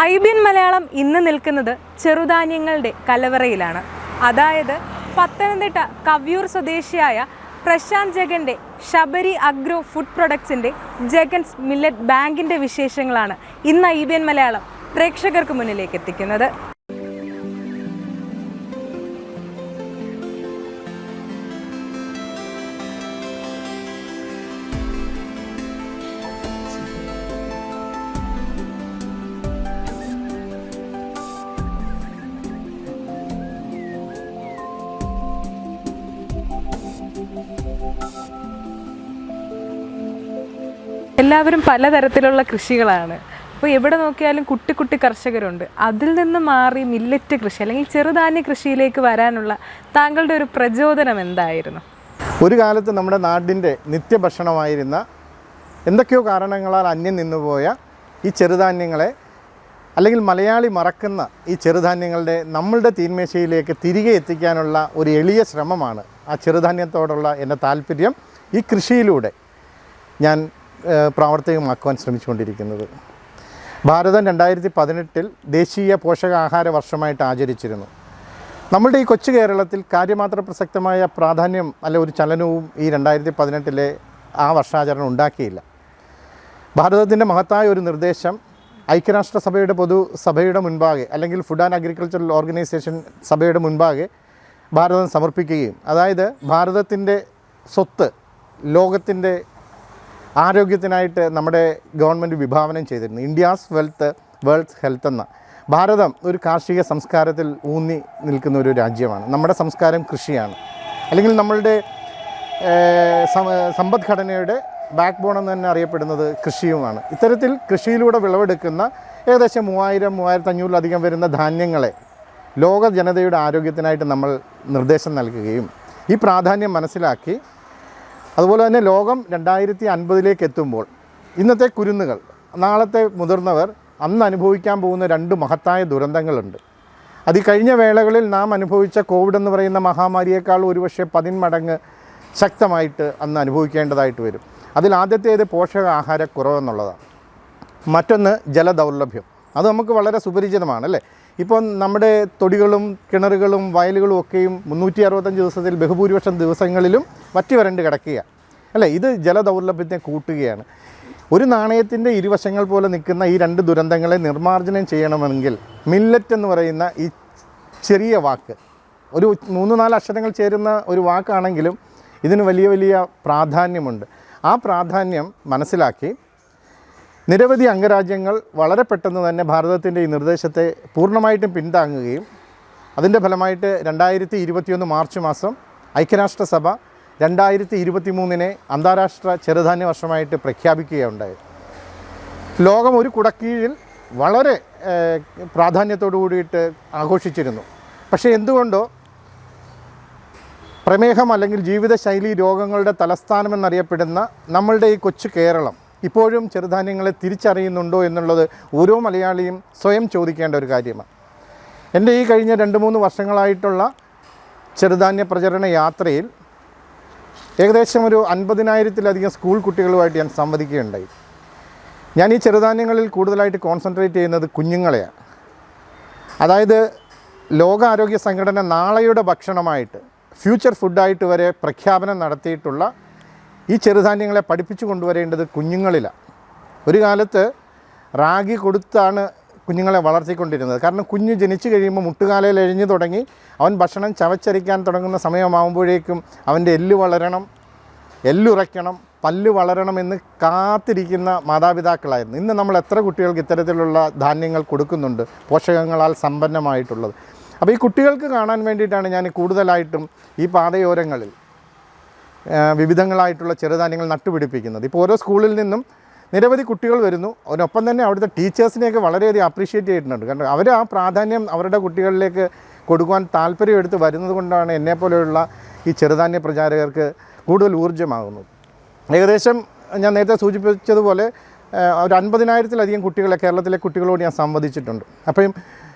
IBN Malayalam ഇന്ന് നിൽക്കുന്നത് ചെറുധാന്യങ്ങളുടെ കലവറയിലാണ്. അതായത് പത്തനംതിട്ട കവ്യൂർ സ്വദേശിയായ പ്രശാന്ത് ജഗന്റെ ശബരി അഗ്രോ ഫുഡ് പ്രൊഡക്ട്സിൻ്റെ ജഗൻസ് മില്ലറ്റ് ബാങ്കിൻ്റെ വിശേഷങ്ങളാണ് ഇന്ന് IBN മലയാളം പ്രേക്ഷകർക്ക് മുന്നിലേക്ക് എത്തിക്കുന്നത്. എല്ലാവരും പലതരത്തിലുള്ള കൃഷികളാണ്. അപ്പോൾ എവിടെ നോക്കിയാലും കുട്ടി കർഷകരുണ്ട്. അതിൽ നിന്ന് മാറി മില്ലറ്റ് കൃഷി അല്ലെങ്കിൽ ചെറുധാന്യ കൃഷിയിലേക്ക് വരാനുള്ള താങ്കളുടെ ഒരു പ്രചോദനം എന്തായിരുന്നു? ഒരു കാലത്ത് നമ്മുടെ നാടിൻ്റെ നിത്യഭക്ഷണമായിരുന്ന എന്തൊക്കെയോ കാരണങ്ങളാൽ അന്യം നിന്നുപോയ ഈ ചെറുധാന്യങ്ങളെ അല്ലെങ്കിൽ മലയാളി മറക്കുന്ന ഈ ചെറുധാന്യങ്ങളുടെ നമ്മളുടെ തീന്മേശയിലേക്ക് തിരികെ എത്തിക്കാനുള്ള ഒരു എളിയ ശ്രമമാണ് ആ ചെറുധാന്യത്തോടുള്ള എൻ്റെ താല്പര്യം ഈ കൃഷിയിലൂടെ ഞാൻ പ്രാവർത്തികമാക്കുവാൻ ശ്രമിച്ചുകൊണ്ടിരിക്കുന്നത്. ഭാരതം 2018 ദേശീയ പോഷകാഹാര വർഷമായിട്ട് ആചരിച്ചിരുന്നു. നമ്മളുടെ ഈ കൊച്ചു കേരളത്തിൽ കാര്യമാത്ര പ്രസക്തമായ പ്രാധാന്യം അല്ല ഒരു ചലനവും ഈ 2018 ആ വർഷാചരണം ഉണ്ടാക്കിയില്ല. ഭാരതത്തിൻ്റെ മഹത്തായ ഒരു നിർദ്ദേശം ഐക്യരാഷ്ട്രസഭയുടെ പൊതുസഭയുടെ മുൻപാകെ അല്ലെങ്കിൽ ഫുഡ് ആൻഡ് അഗ്രികൾച്ചറൽ ഓർഗനൈസേഷൻ സഭയുടെ മുൻപാകെ ഭാരതം സമർപ്പിക്കുകയും അതായത് ഭാരതത്തിൻ്റെ സ്വത്ത് ലോകത്തിൻ്റെ ആരോഗ്യത്തിനായിട്ട് നമ്മുടെ ഗവൺമെൻറ് വിഭാവനം ചെയ്തിരുന്നു. ഇന്ത്യാസ് വേൾഡ്സ് ഹെൽത്ത് എന്ന. ഭാരതം ഒരു കാർഷിക സംസ്കാരത്തിൽ ഊന്നി നിൽക്കുന്ന ഒരു രാജ്യമാണ്. നമ്മുടെ സംസ്കാരം കൃഷിയാണ്, അല്ലെങ്കിൽ നമ്മളുടെ സമ്പദ്ഘടനയുടെ ബാക്ക് ബോൺ എന്ന് തന്നെ അറിയപ്പെടുന്നത് കൃഷിയുമാണ്. ഇത്തരത്തിൽ കൃഷിയിലൂടെ വിളവെടുക്കുന്ന ഏകദേശം 3000-3500 വരുന്ന ധാന്യങ്ങളെ ലോക ജനതയുടെ ആരോഗ്യത്തിനായിട്ട് നമ്മൾ നിർദ്ദേശം നൽകുകയും ഈ പ്രാധാന്യം മനസ്സിലാക്കി അതുപോലെ തന്നെ ലോകം 2050 എത്തുമ്പോൾ ഇന്നത്തെ കുരുന്നുകൾ നാളത്തെ മുതിർന്നവർ അന്ന് അനുഭവിക്കാൻ പോകുന്ന 2 മഹത്തായ ദുരന്തങ്ങളുണ്ട്. അത് ഈ കഴിഞ്ഞ വേളകളിൽ നാം അനുഭവിച്ച കോവിഡ് എന്ന് പറയുന്ന മഹാമാരിയേക്കാൾ ഒരുപക്ഷെ 10 മടങ്ങ് ശക്തമായിട്ട് അന്ന് അനുഭവിക്കേണ്ടതായിട്ട് വരും. അതിൽ ആദ്യത്തേത് പോഷകാഹാരക്കുറവെന്നുള്ളതാണ്. മറ്റൊന്ന് ജലദൗർലഭ്യം. അത് നമുക്ക് വളരെ സുപരിചിതമാണ് അല്ലേ. ഇപ്പം നമ്മുടെ തൊടികളും കിണറുകളും വയലുകളും ഒക്കെയും 365 ദിവസത്തിൽ ബഹുഭൂരിപക്ഷം ദിവസങ്ങളിലും വറ്റി വരണ്ട് കിടക്കുക അല്ലേ. ഇത് ജലദൗർലഭ്യത്തെ കൂട്ടുകയാണ്. ഒരു നാണയത്തിൻ്റെ ഇരുവശങ്ങൾ പോലെ നിൽക്കുന്ന ഈ 2 ദുരന്തങ്ങളെ നിർമ്മാർജ്ജനം ചെയ്യണമെങ്കിൽ മില്ലറ്റ് എന്ന് പറയുന്ന ഈ ചെറിയ വാക്ക്, ഒരു 3-4 അക്ഷരങ്ങൾ ചേരുന്ന ഒരു വാക്കാണെങ്കിലും ഇതിന് വലിയ പ്രാധാന്യമുണ്ട്. ആ പ്രാധാന്യം മനസ്സിലാക്കി നിരവധി അംഗരാജ്യങ്ങൾ വളരെ പെട്ടെന്ന് തന്നെ ഭാരതത്തിൻ്റെ ഈ നിർദ്ദേശത്തെ പൂർണ്ണമായിട്ടും പിന്താങ്ങുകയും അതിൻ്റെ ഫലമായിട്ട് 2021 മാർച്ച് മാസം ഐക്യരാഷ്ട്രസഭ 2023 അന്താരാഷ്ട്ര ചെറുധാന്യ വർഷമായിട്ട് പ്രഖ്യാപിക്കുകയുണ്ടായി. ലോകം ഒരു കുടക്കീഴിൽ വളരെ പ്രാധാന്യത്തോടു കൂടിയിട്ട് ആഘോഷിച്ചിരുന്നു. പക്ഷേ എന്തുകൊണ്ടോ പ്രമേഹം അല്ലെങ്കിൽ ജീവിതശൈലി രോഗങ്ങളുടെ തലസ്ഥാനമെന്നറിയപ്പെടുന്ന നമ്മളുടെ ഈ കൊച്ചു കേരളം ഇപ്പോഴും ചെറുധാന്യങ്ങളെ തിരിച്ചറിയുന്നുണ്ടോ എന്നുള്ളത് ഓരോ മലയാളിയും സ്വയം ചോദിക്കേണ്ട ഒരു കാര്യമാണ്. എൻ്റെ ഈ കഴിഞ്ഞ 2-3 വർഷങ്ങളായിട്ടുള്ള ചെറുധാന്യ പ്രചരണ യാത്രയിൽ ഏകദേശം ഒരു 50,000-ലധികം സ്കൂൾ കുട്ടികളുമായിട്ട് ഞാൻ സംവദിക്കുകയുണ്ടായി. ഞാൻ ഈ ചെറുധാന്യങ്ങളിൽ കൂടുതലായിട്ട് കോൺസെൻട്രേറ്റ് ചെയ്യുന്നത് കുഞ്ഞുങ്ങളെയാണ്. അതായത് ലോകാരോഗ്യ സംഘടന നാളെയുടെ ഭക്ഷണമായിട്ട് ഫ്യൂച്ചർ ഫുഡായിട്ട് വരെ പ്രഖ്യാപനം നടത്തിയിട്ടുള്ള ഈ ചെറുധാന്യങ്ങളെ പഠിപ്പിച്ചു കൊണ്ടുവരേണ്ടത് കുഞ്ഞുങ്ങളിലാണ്. ഒരു കാലത്ത് റാഗി കൊടുത്താണ് കുഞ്ഞുങ്ങളെ വളർത്തിക്കൊണ്ടിരുന്നത്. കാരണം കുഞ്ഞ് ജനിച്ചു കഴിയുമ്പോൾ മുട്ടുകാലയിൽ എഴിഞ്ഞു തുടങ്ങി അവൻ ഭക്ഷണം ചവച്ചരിക്കാൻ തുടങ്ങുന്ന സമയമാകുമ്പോഴേക്കും അവൻ്റെ എല്ല് വളരണം, എല്ലുറയ്ക്കണം, പല്ല് വളരണമെന്ന് കാത്തിരിക്കുന്ന മാതാപിതാക്കളായിരുന്നു. ഇന്ന് നമ്മൾ എത്ര കുട്ടികൾക്ക് ഇത്തരത്തിലുള്ള ധാന്യങ്ങൾ കൊടുക്കുന്നുണ്ട്, പോഷകങ്ങളാൽ സമ്പന്നമായിട്ടുള്ളത്. അപ്പോൾ ഈ കുട്ടികൾക്ക് കാണാൻ വേണ്ടിയിട്ടാണ് ഞാൻ കൂടുതലായിട്ടും ഈ പാതയോരങ്ങളിൽ വിവിധങ്ങളായിട്ടുള്ള ചെറുധാന്യങ്ങൾ നട്ടുപിടിപ്പിക്കുന്നത്. ഇപ്പോൾ ഓരോ സ്കൂളിൽ നിന്നും നിരവധി കുട്ടികൾ വരുന്നു. അതിനൊപ്പം തന്നെ അവിടുത്തെ ടീച്ചേഴ്സിനെയൊക്കെ വളരെയധികം അപ്രീഷിയേറ്റ് ചെയ്യുന്നുണ്ട്. കാരണം അവർ ആ പ്രാധാന്യം അവരുടെ കുട്ടികളിലേക്ക് കൊടുക്കുവാൻ താല്പര്യമെടുത്ത് വരുന്നത് കൊണ്ടാണ് എന്നെപ്പോലെയുള്ള ഈ ചെറുധാന്യ പ്രചാരകർക്ക് കൂടുതൽ ഊർജ്ജമാകുന്നത്. ഏകദേശം ഞാൻ നേരത്തെ സൂചിപ്പിച്ചതുപോലെ ഒരു 50,000-ലധികം കുട്ടികളെ കേരളത്തിലെ കുട്ടികളോട് ഞാൻ സംവദിച്ചിട്ടുണ്ട്. അപ്പം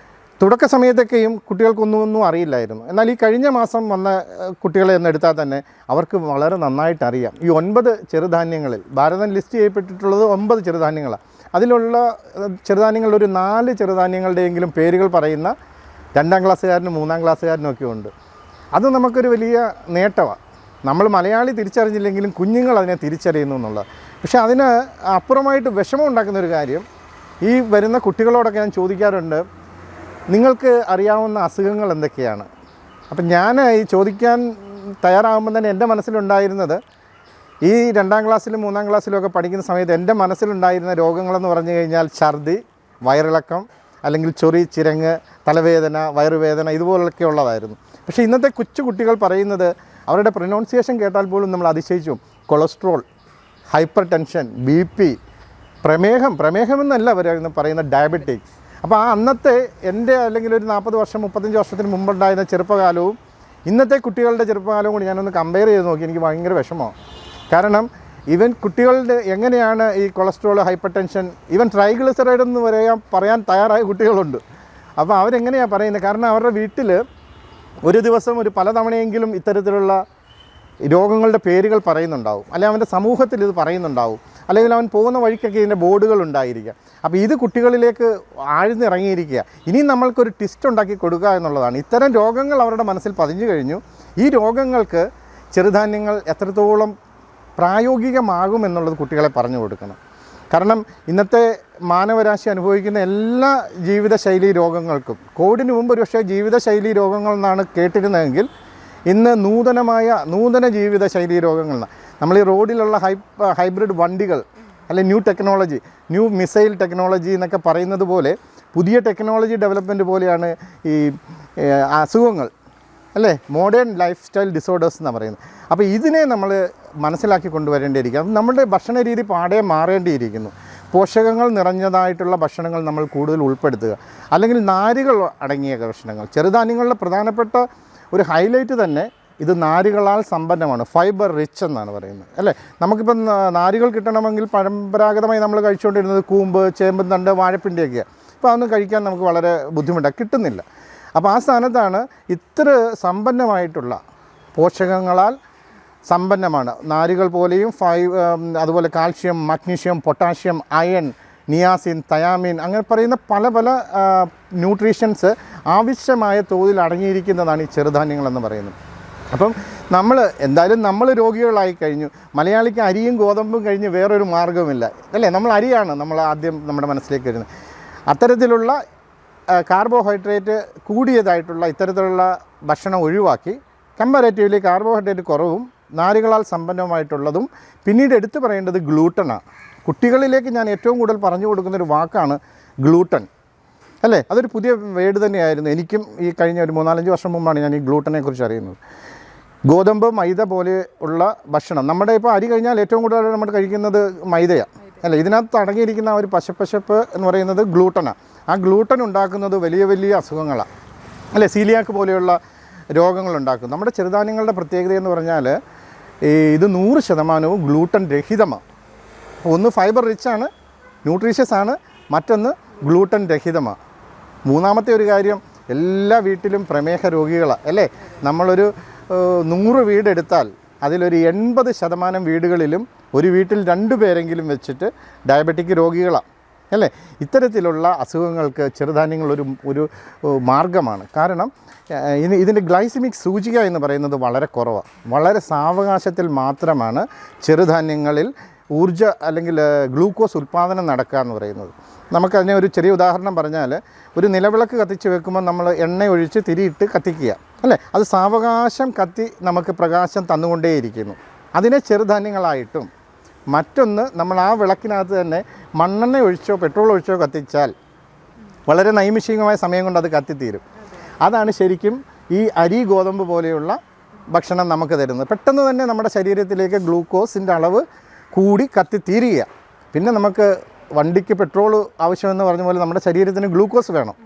തുടക്ക സമയത്തൊക്കെയും കുട്ടികൾക്കൊന്നും അറിയില്ലായിരുന്നു. എന്നാൽ ഈ കഴിഞ്ഞ മാസം വന്ന കുട്ടികളെ എന്നെടുത്താൽ തന്നെ അവർക്ക് വളരെ നന്നായിട്ട് അറിയാം. ഈ 9 ചെറുധാന്യങ്ങളിൽ ഭാരതം ലിസ്റ്റ് ചെയ്യപ്പെട്ടിട്ടുള്ളത് 9 ചെറുധാന്യങ്ങളാണ്. അതിലുള്ള ചെറുധാന്യങ്ങളിൽ ഒരു 4 ചെറുധാന്യങ്ങളുടെയെങ്കിലും പേരുകൾ പറയുന്ന 2ാം ക്ലാസ്സുകാരനും 3ാം ക്ലാസ്സുകാരനും ഒക്കെ ഉണ്ട്. അത് നമുക്കൊരു വലിയ നേട്ടമാണ്. നമ്മൾ മലയാളി തിരിച്ചറിഞ്ഞില്ലെങ്കിലും കുഞ്ഞുങ്ങൾ അതിനെ തിരിച്ചറിയുന്നു എന്നുള്ളത്. പക്ഷേ അതിന് അപ്പുറമായിട്ട് വിഷമം ഉണ്ടാക്കുന്നൊരു കാര്യം, ഈ വരുന്ന കുട്ടികളോടൊക്കെ ഞാൻ ചോദിക്കാറുണ്ട്, നിങ്ങൾക്ക് അറിയാവുന്ന അസുഖങ്ങൾ എന്തൊക്കെയാണ്? അപ്പം ഞാൻ ഈ ചോദിക്കാൻ തയ്യാറാകുമ്പോൾ തന്നെ എൻ്റെ മനസ്സിലുണ്ടായിരുന്നത്, ഈ 2ാം ക്ലാസ്സിലും 3ാം ക്ലാസ്സിലും ഒക്കെ പഠിക്കുന്ന സമയത്ത് എൻ്റെ മനസ്സിലുണ്ടായിരുന്ന രോഗങ്ങളെന്ന് പറഞ്ഞു കഴിഞ്ഞാൽ ഛർദി, വയറിളക്കം, അല്ലെങ്കിൽ ചൊറി, ചിരങ്ങ്, തലവേദന, വയറുവേദന ഇതുപോലൊക്കെ ഉള്ളതായിരുന്നു. പക്ഷേ ഇന്നത്തെ കൊച്ചു കുട്ടികൾ പറയുന്നത്, അവരുടെ പ്രൊനൗൺസിയേഷൻ കേട്ടാൽ പോലും നമ്മൾ അതിശയിച്ചു. കൊളസ്ട്രോൾ, ഹൈപ്പർ ടെൻഷൻ, BP, പ്രമേഹമെന്നല്ല അവർ പറയുന്ന ഡയബറ്റിക്. അപ്പോൾ ആ അന്നത്തെ എൻ്റെ അല്ലെങ്കിൽ ഒരു 40 വർഷം 35 വർഷത്തിന് മുമ്പുണ്ടായിരുന്ന ചെറുപ്പകാലവും ഇന്നത്തെ കുട്ടികളുടെ ചെറുപ്പകാലവും കൂടി ഞാനൊന്ന് കമ്പയർ ചെയ്ത് നോക്കി. എനിക്ക് ഭയങ്കര വിഷമമാണ്. കാരണം ഈവൻ കുട്ടികളുടെ എങ്ങനെയാണ് ഈ cholesterol, hyper tension, even triglyceride എന്ന് പറയാൻ തയ്യാറായ കുട്ടികളുണ്ട്. അപ്പോൾ അവരെങ്ങനെയാണ് പറയുന്നത്? കാരണം അവരുടെ വീട്ടിൽ ഒരു ദിവസം ഒരു പലതവണയെങ്കിലും ഇത്തരത്തിലുള്ള രോഗങ്ങളുടെ പേരുകൾ പറയുന്നുണ്ടാവും, അല്ലെങ്കിൽ അവൻ്റെ സമൂഹത്തിൽ ഇത് പറയുന്നുണ്ടാവും, അല്ലെങ്കിൽ അവൻ പോകുന്ന വഴിക്കൊക്കെ ഇതിൻ്റെ ബോർഡുകൾ ഉണ്ടായിരിക്കുക. അപ്പോൾ ഇത് കുട്ടികളിലേക്ക് ആഴ്ന്നിറങ്ങിയിരിക്കുക. ഇനി നമ്മൾക്കൊരു ട്വിസ്റ്റ് ഉണ്ടാക്കി കൊടുക്കുക എന്നുള്ളതാണ്. ഇത്തരം രോഗങ്ങൾ അവരുടെ മനസ്സിൽ പതിഞ്ഞു കഴിഞ്ഞു. ഈ രോഗങ്ങൾക്ക് ചെറുധാന്യങ്ങൾ എത്രത്തോളം പ്രായോഗികമാകുമെന്നുള്ളത് കുട്ടികളെ പറഞ്ഞു കൊടുക്കണം. കാരണം ഇന്നത്തെ മാനവരാശി അനുഭവിക്കുന്ന എല്ലാ ജീവിതശൈലി രോഗങ്ങൾക്കും, കോവിഡിന് മുമ്പ് ഒരുപക്ഷേ ജീവിതശൈലി രോഗങ്ങൾ എന്നാണ് കേട്ടിരുന്നതെങ്കിൽ ഇന്ന് നൂതന ജീവിതശൈലി രോഗങ്ങളാണ്. നമ്മൾ ഈ റോഡിലുള്ള ഹൈബ്രിഡ് വണ്ടികൾ, അല്ലെങ്കിൽ new technology, new missile technology എന്നൊക്കെ പറയുന്നത് പോലെ പുതിയ ടെക്നോളജി ഡെവലപ്മെൻറ്റ് പോലെയാണ് ഈ അസുഖങ്ങൾ, അല്ലേ? മോഡേൺ ലൈഫ് സ്റ്റൈൽ ഡിസോർഡേഴ്സ് എന്നാണ് പറയുന്നത്. അപ്പോൾ ഇതിനെ നമ്മൾ മനസ്സിലാക്കി കൊണ്ടുവരേണ്ടിയിരിക്കും. അത് നമ്മുടെ ഭക്ഷണ രീതി പാടെ മാറേണ്ടിയിരിക്കുന്നു. പോഷകങ്ങൾ നിറഞ്ഞതായിട്ടുള്ള ഭക്ഷണങ്ങൾ നമ്മൾ കൂടുതൽ ഉൾപ്പെടുത്തുക, അല്ലെങ്കിൽ നാരുകൾ അടങ്ങിയ ഭക്ഷണങ്ങൾ. ചെറുധാന്യങ്ങളുടെ പ്രധാനപ്പെട്ട ഒരു ഹൈലൈറ്റ് തന്നെ ഇത് നാരുകളാൽ സമ്പന്നമാണ്, ഫൈബർ റിച്ച് എന്നാണ് പറയുന്നത്, അല്ലേ? നമുക്കിപ്പം നാരുകൾ കിട്ടണമെങ്കിൽ പരമ്പരാഗതമായി നമ്മൾ കഴിച്ചുകൊണ്ടിരുന്നത് കൂമ്പ്, ചേമ്പും തണ്ട്, വാഴപ്പിണ്ടിയൊക്കെയാണ്. ഇപ്പോൾ അതൊന്നും കഴിക്കാൻ നമുക്ക് വളരെ ബുദ്ധിമുട്ടാണ്, കിട്ടുന്നില്ല. അപ്പോൾ ആ സ്ഥാനത്താണ് ഇത്ര സമ്പന്നമായിട്ടുള്ള പോഷകങ്ങളാൽ സമ്പന്നമാണ് നാരുകൾ പോലെയും അതുപോലെ calcium, magnesium, potassium, iron, niacin, thiamine, അങ്ങനെ പറയുന്ന പല ന്യൂട്രീഷ്യൻസ് ആവശ്യമായ തോതിൽ അടങ്ങിയിരിക്കുന്നതാണ് ഈ ചെറുധാന്യങ്ങളെന്ന് പറയുന്നത്. അപ്പം നമ്മൾ രോഗികളായി കഴിഞ്ഞു. മലയാളിക്ക് അരിയും ഗോതമ്പും കഴിഞ്ഞ് വേറൊരു മാർഗ്ഗവുമില്ല, അല്ലേ? നമ്മൾ അരിയാണ് ആദ്യം നമ്മുടെ മനസ്സിലേക്ക് വരുന്നത്. അത്തരത്തിലുള്ള കാർബോഹൈഡ്രേറ്റ് കൂടിയതായിട്ടുള്ള ഇത്തരത്തിലുള്ള ഭക്ഷണം ഒഴിവാക്കി കമ്പാരേറ്റീവ്ലി കാർബോഹൈഡ്രേറ്റ് കുറവും നാരുകളാൽ സമ്പന്നമായിട്ടുള്ളതും, പിന്നീട് എടുത്തു പറയേണ്ടത് ഗ്ലൂട്ടനാണ്. കുട്ടികളിലേക്ക് ഞാൻ ഏറ്റവും കൂടുതൽ പറഞ്ഞു കൊടുക്കുന്നൊരു വാക്കാണ് ഗ്ലൂട്ടൻ, അല്ലേ? അതൊരു പുതിയ വേർഡ് തന്നെയായിരുന്നു. എനിക്കും ഈ കഴിഞ്ഞ ഒരു 3-4 വർഷം മുമ്പാണ് ഞാൻ ഈ ഗ്ലൂട്ടനെ കുറിച്ച് അറിയുന്നത്. ഗോതമ്പ്, മൈദ പോലെ ഉള്ള ഭക്ഷണം, നമ്മുടെ ഇപ്പോൾ അരി കഴിഞ്ഞാൽ ഏറ്റവും കൂടുതൽ നമ്മൾ കഴിക്കുന്നത് മൈദയാണ്, അല്ലേ? ഇതിനകത്ത് അടങ്ങിയിരിക്കുന്ന ഒരു പശപ്പശപ്പ് എന്ന് പറയുന്നത് ഗ്ലൂട്ടനാണ്. ആ ഗ്ലൂട്ടൻ ഉണ്ടാക്കുന്നത് വലിയ അസുഖങ്ങളാണ്, അല്ലേ? സീലിയാക്ക് പോലെയുള്ള രോഗങ്ങളുണ്ടാക്കും. നമ്മുടെ ചെറുധാന്യങ്ങളുടെ പ്രത്യേകത എന്ന് പറഞ്ഞാൽ ഇത് 100% ഗ്ലൂട്ടൻ രഹിതമാണ്. ഒന്ന് ഫൈബർ റിച്ചാണ്, ന്യൂട്രീഷ്യസ് ആണ്, മറ്റൊന്ന് ഗ്ലൂട്ടൻ രഹിതമാണ്. മൂന്നാമത്തെ ഒരു കാര്യം, എല്ലാ വീട്ടിലും പ്രമേഹ രോഗികളാണ്, അല്ലേ? നമ്മളൊരു 100 വീടെടുത്താൽ അതിലൊരു 80% വീടുകളിലും ഒരു വീട്ടിൽ 2 പേരെങ്കിലും വെച്ചിട്ട് ഡയബറ്റിക് രോഗികളാണ്, അല്ലേ? ഇത്തരത്തിലുള്ള അസുഖങ്ങൾക്ക് ചെറുധാന്യങ്ങൾ ഒരു മാർഗ്ഗമാണ്. കാരണം ഇതിൻ്റെ ഗ്ലൈസിമിക് സൂചിക എന്ന് പറയുന്നത് വളരെ കുറവാണ്. വളരെ സാവകാശത്തിൽ മാത്രമാണ് ചെറുധാന്യങ്ങളിൽ അല്ലെങ്കിൽ ഗ്ലൂക്കോസ് ഉൽപ്പാദനം നടക്കുക എന്ന് പറയുന്നത്. നമുക്കതിനെ ഒരു ചെറിയ ഉദാഹരണം പറഞ്ഞാൽ, ഒരു നിലവിളക്ക് കത്തിച്ച് വെക്കുമ്പോൾ നമ്മൾ എണ്ണ ഒഴിച്ച് തിരിയിട്ട് കത്തിക്കുക, അല്ലേ? അത് സാവകാശം കത്തി നമുക്ക് പ്രകാശം തന്നുകൊണ്ടേയിരിക്കുന്നു. അതിനെ ചെറുധാന്യങ്ങളായിട്ടും, മറ്റൊന്ന് നമ്മൾ ആ വിളക്കിനകത്ത് തന്നെ മണ്ണെണ്ണ ഒഴിച്ചോ പെട്രോൾ ഒഴിച്ചോ കത്തിച്ചാൽ വളരെ നൈമിഷികമായ സമയം കൊണ്ട് അത് കത്തിത്തീരും. അതാണ് ശരിക്കും ഈ അരി, ഗോതമ്പ് പോലെയുള്ള ഭക്ഷണം നമുക്ക് തരുന്നത്. പെട്ടെന്ന് തന്നെ നമ്മുടെ ശരീരത്തിലേക്ക് ഗ്ലൂക്കോസിൻ്റെ അളവ് കൂടി കത്തിത്തീരുക. പിന്നെ നമുക്ക് വണ്ടിക്ക് പെട്രോൾ ആവശ്യമെന്ന് പറഞ്ഞ പോലെ നമ്മുടെ ശരീരത്തിന് ഗ്ലൂക്കോസ് വേണം.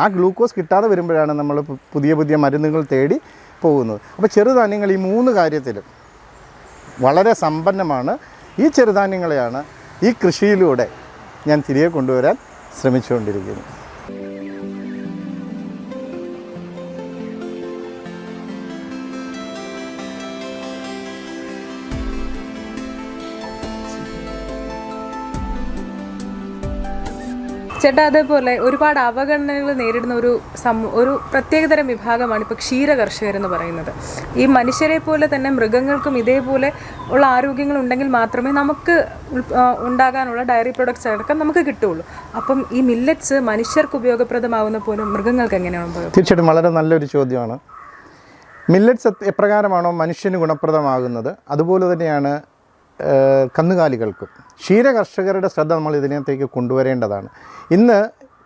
ആ ഗ്ലൂക്കോസ് കിട്ടാതെ വരുമ്പോഴാണ് നമ്മൾ പുതിയ മരുന്നുകൾ തേടി പോകുന്നത്. അപ്പോൾ ചെറുധാന്യങ്ങൾ ഈ 3 കാര്യത്തിലും വളരെ സമ്പന്നമാണ്. ഈ ചെറുധാന്യങ്ങളെയാണ് ഈ കൃഷിയിലൂടെ ഞാൻ തിരികെ കൊണ്ടുവരാൻ ശ്രമിച്ചുകൊണ്ടിരിക്കുന്നത്. ചേട്ടാ, അതേപോലെ ഒരുപാട് അവഗണനകൾ നേരിടുന്ന ഒരു പ്രത്യേകതരം വിഭാഗമാണ് ഇപ്പോൾ ക്ഷീര കർഷകരെന്ന് പറയുന്നത്. ഈ മനുഷ്യരെ പോലെ തന്നെ മൃഗങ്ങൾക്കും ഇതേപോലെ ഉള്ള ആരോഗ്യങ്ങൾ ഉണ്ടെങ്കിൽ മാത്രമേ നമുക്ക് ഉണ്ടാകാനുള്ള ഡയറി പ്രൊഡക്ട്സ് അടക്കം നമുക്ക് കിട്ടുള്ളൂ. അപ്പം ഈ മില്ലറ്റ്സ് മനുഷ്യർക്ക് ഉപയോഗപ്രദമാകുന്ന പോലും മൃഗങ്ങൾക്ക് എങ്ങനെയാണ് ഉപയോഗം? തീർച്ചയായിട്ടും വളരെ നല്ലൊരു ചോദ്യമാണ്. മില്ലറ്റ്സ് എപ്രകാരമാണോ മനുഷ്യന് ഗുണപ്രദമാകുന്നത് അതുപോലെ തന്നെയാണ് കന്നുകാലികൾക്കും. ക്ഷീര കർഷകരുടെ ശ്രദ്ധ നമ്മൾ ഇതിനകത്തേക്ക് കൊണ്ടുവരേണ്ടതാണ്. ഇന്ന്